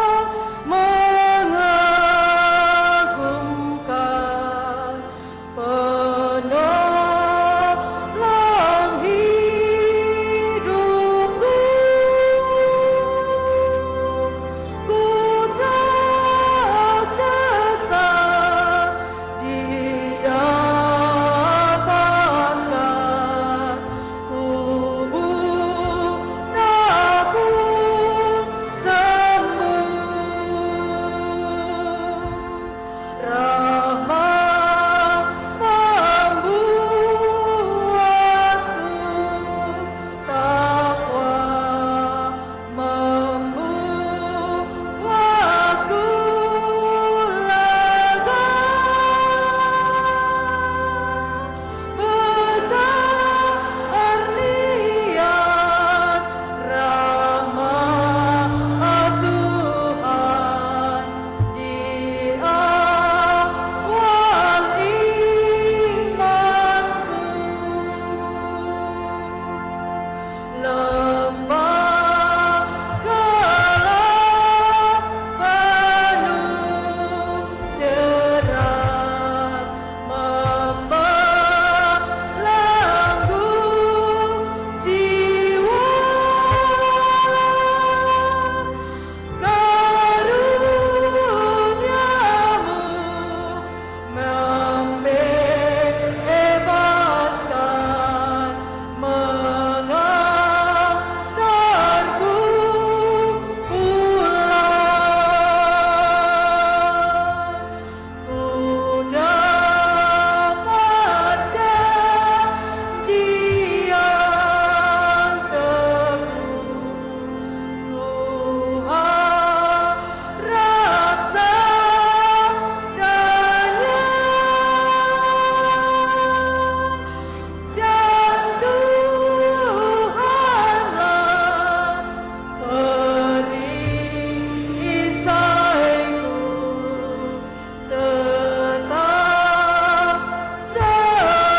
mengagumkan, penolong hidupku, ku tersesat didapatkan, tak pun sembuh. Rahmat membuatku takwa, membuatku lega. Besar niat rahmat Tuhan di awal imanku. Lembah gelap penuh cerah, membelenggu jiwa. Karuniamu membebaskan, mengantarku pulang. Ku dapat janji yang teguh, ku harap sabdanya, dan Tuhanlah perisaiku tetap selamanya.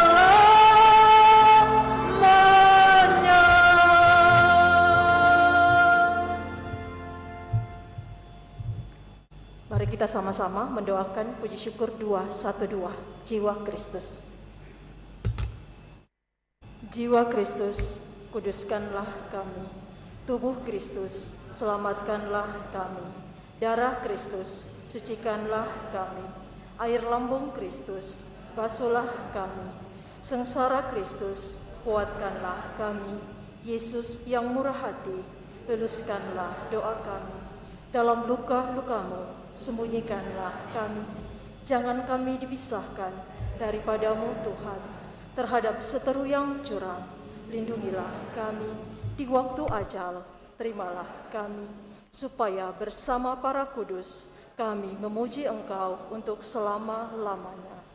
Mari kita sama-sama mendoakan puji syukur 212, jiwa Kristus. Jiwa Kristus, kuduskanlah kami. Tubuh Kristus, selamatkanlah kami. Darah Kristus, sucikanlah kami. Air lambung Kristus, basuhlah kami. Sengsara Kristus, kuatkanlah kami. Yesus yang murah hati, luluskanlah doa kami. Dalam luka-lukamu, sembunyikanlah kami. Jangan kami dipisahkan daripadamu Tuhan. Terhadap seteru yang curang, lindungilah kami. Di waktu ajal, terimalah kami. Supaya bersama para kudus, kami memuji Engkau untuk selama-lamanya.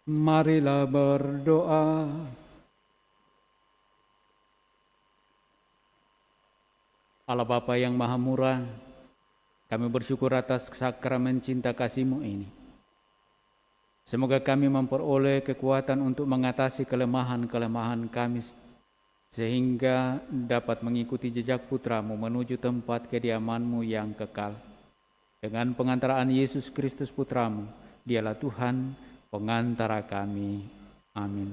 Marilah berdoa. Allah Bapa yang Maha Murah, kami bersyukur atas sakramen cinta kasih-Mu ini. Semoga kami memperoleh kekuatan untuk mengatasi kelemahan-kelemahan kami, sehingga dapat mengikuti jejak Putra-Mu menuju tempat kediaman-Mu yang kekal. Dengan pengantaraan Yesus Kristus Putra-Mu, Dialah Tuhan, pengantara kami. Amin.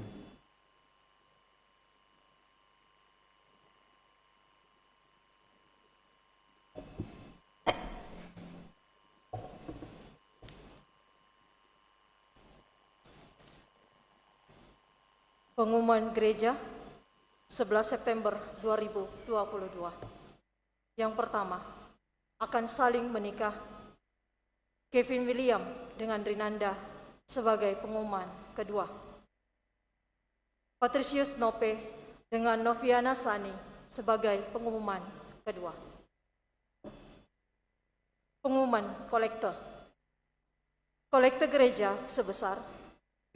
Pengumuman gereja 11 September 2022. Yang pertama, akan saling menikah Kevin William dengan Rinanda sebagai pengumuman kedua. Patricius Nope dengan Noviana Sani sebagai pengumuman kedua. Pengumuman kolekte. Kolekte gereja sebesar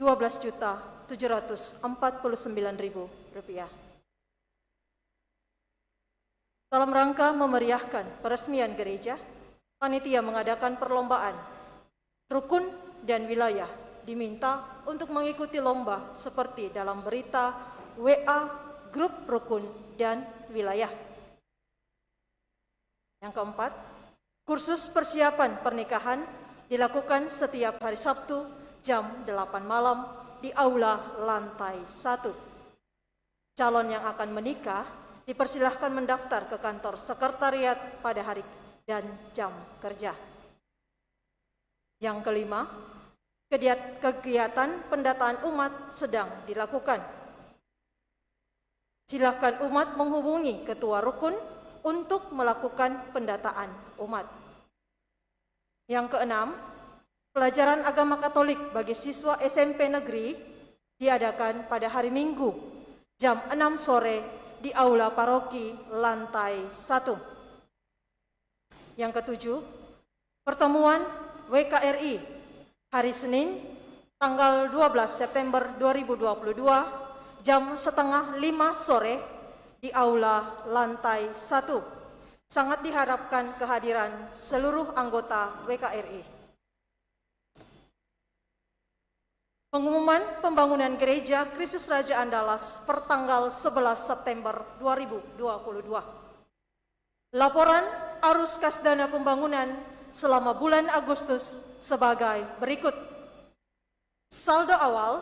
Rp12.749.000. Dalam rangka memeriahkan peresmian gereja, panitia mengadakan perlombaan. Rukun dan wilayah diminta untuk mengikuti lomba seperti dalam berita WA grup rukun dan wilayah. Yang keempat, kursus persiapan pernikahan dilakukan setiap hari Sabtu jam 8 malam di aula lantai 1. Calon yang akan menikah dipersilahkan mendaftar ke kantor sekretariat pada hari dan jam kerja. Yang kelima, kegiatan pendataan umat sedang dilakukan. Silakan umat menghubungi ketua rukun untuk melakukan pendataan umat. Yang keenam, pelajaran agama Katolik bagi siswa SMP negeri diadakan pada hari Minggu jam 6 sore di aula paroki lantai 1. Yang ketujuh, pertemuan WKRI hari Senin tanggal 12 September 2022 jam setengah 5 sore di aula lantai 1. Sangat diharapkan kehadiran seluruh anggota WKRI. Pengumuman pembangunan Gereja Kristus Raja Andalas per tanggal 11 September 2022. Laporan arus kas dana pembangunan selama bulan Agustus sebagai berikut. Saldo awal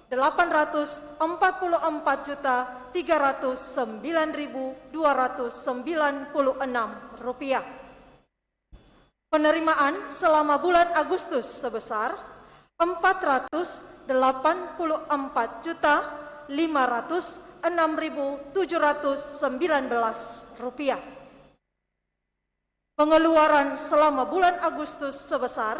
Rp844.309.296. Penerimaan selama bulan Agustus sebesar Rp488.506.719. Pengeluaran selama bulan Agustus sebesar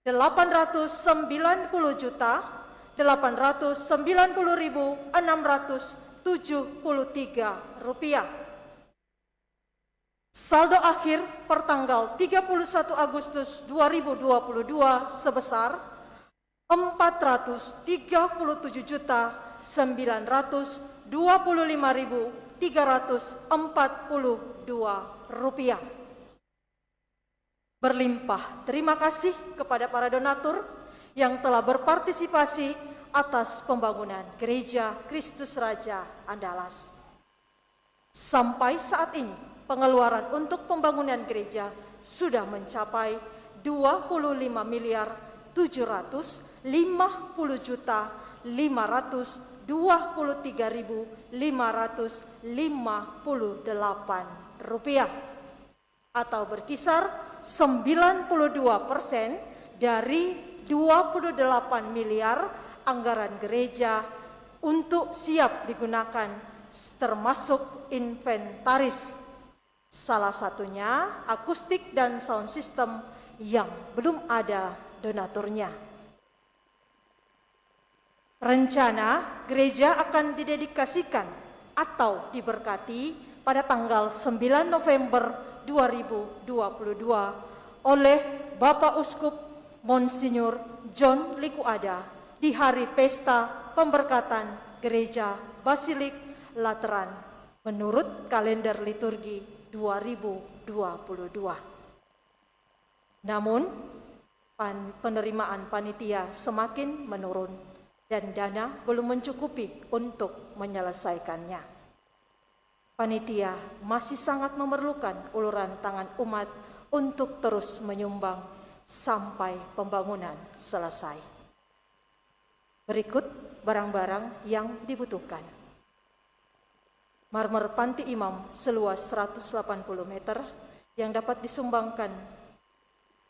Rp890.673. Saldo akhir pertanggal 31 Agustus 2022 sebesar Rp437.925.342. Berlimpah terima kasih kepada para donatur yang telah berpartisipasi atas pembangunan Gereja Kristus Raja Andalas. Sampai saat ini, pengeluaran untuk pembangunan gereja sudah mencapai Rp50.550.523.558 atau berkisar 92% dari 28 miliar anggaran gereja untuk siap digunakan termasuk inventaris. Salah satunya akustik dan sound system yang belum ada donaturnya. Rencana gereja akan didedikasikan atau diberkati pada tanggal 9 November 2022 oleh Bapak Uskup Monsinyur John Likuada di hari pesta pemberkatan Gereja Basilik Lateran menurut kalender liturgi 2022. Namun, penerimaan panitia semakin menurun dan dana belum mencukupi untuk menyelesaikannya. Panitia masih sangat memerlukan uluran tangan umat untuk terus menyumbang sampai pembangunan selesai. Berikut barang-barang yang dibutuhkan. Marmer panti imam seluas 180 meter yang dapat disumbangkan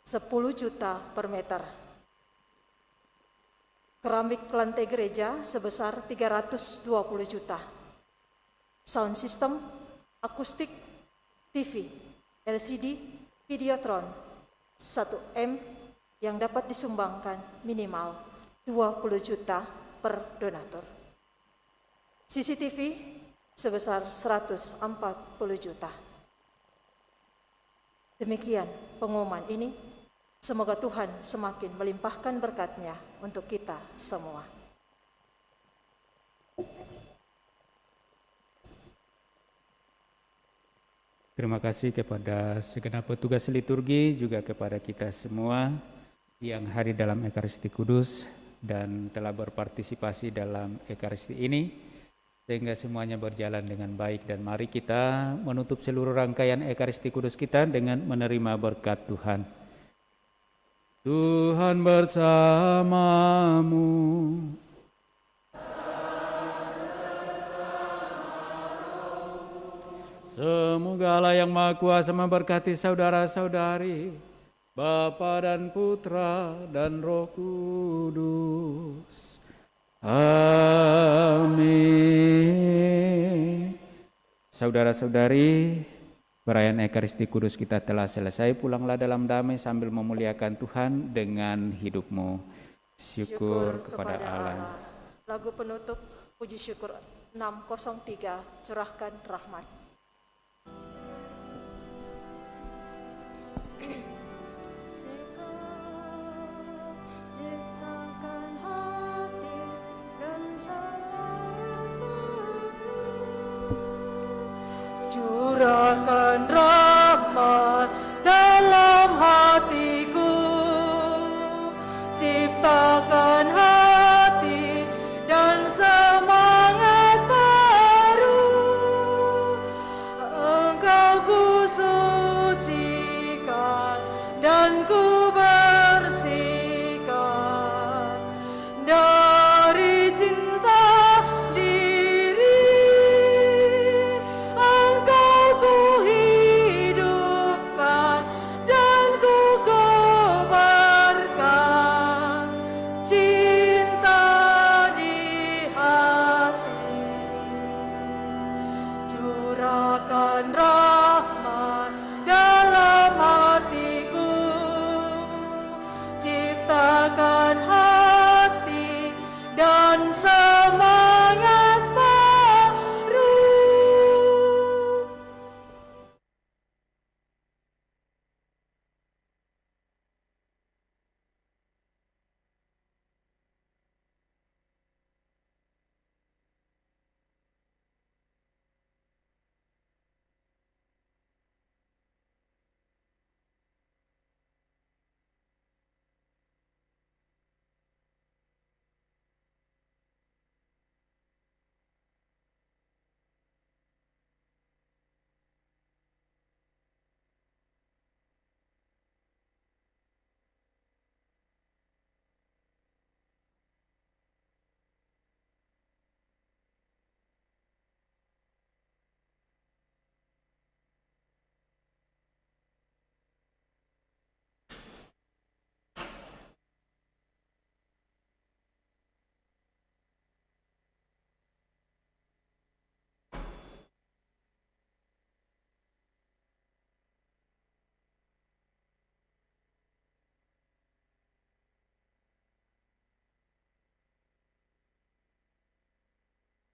10 juta per meter. Keramik lantai gereja sebesar 320 juta. Sound system, akustik, TV, LCD, Videotron 1M yang dapat disumbangkan minimal 20 juta per donatur. CCTV sebesar 140 juta. Demikian pengumuman ini. Semoga Tuhan semakin melimpahkan berkat-Nya untuk kita semua. Terima kasih kepada segenap petugas liturgi, juga kepada kita semua yang hadir dalam Ekaristi Kudus dan telah berpartisipasi dalam Ekaristi ini, sehingga semuanya berjalan dengan baik. Dan mari kita menutup seluruh rangkaian Ekaristi Kudus kita dengan menerima berkat Tuhan. Tuhan bersamamu. Semoga Allah yang Maha Kuasa memberkati saudara-saudari, Bapa dan Putra dan Roh Kudus. Amin. Saudara-saudari, perayaan Ekaristi Kudus kita telah selesai. Pulanglah dalam damai sambil memuliakan Tuhan dengan hidupmu. Syukur kepada Allah. Lagu penutup puji syukur 603, curahkan rahmat.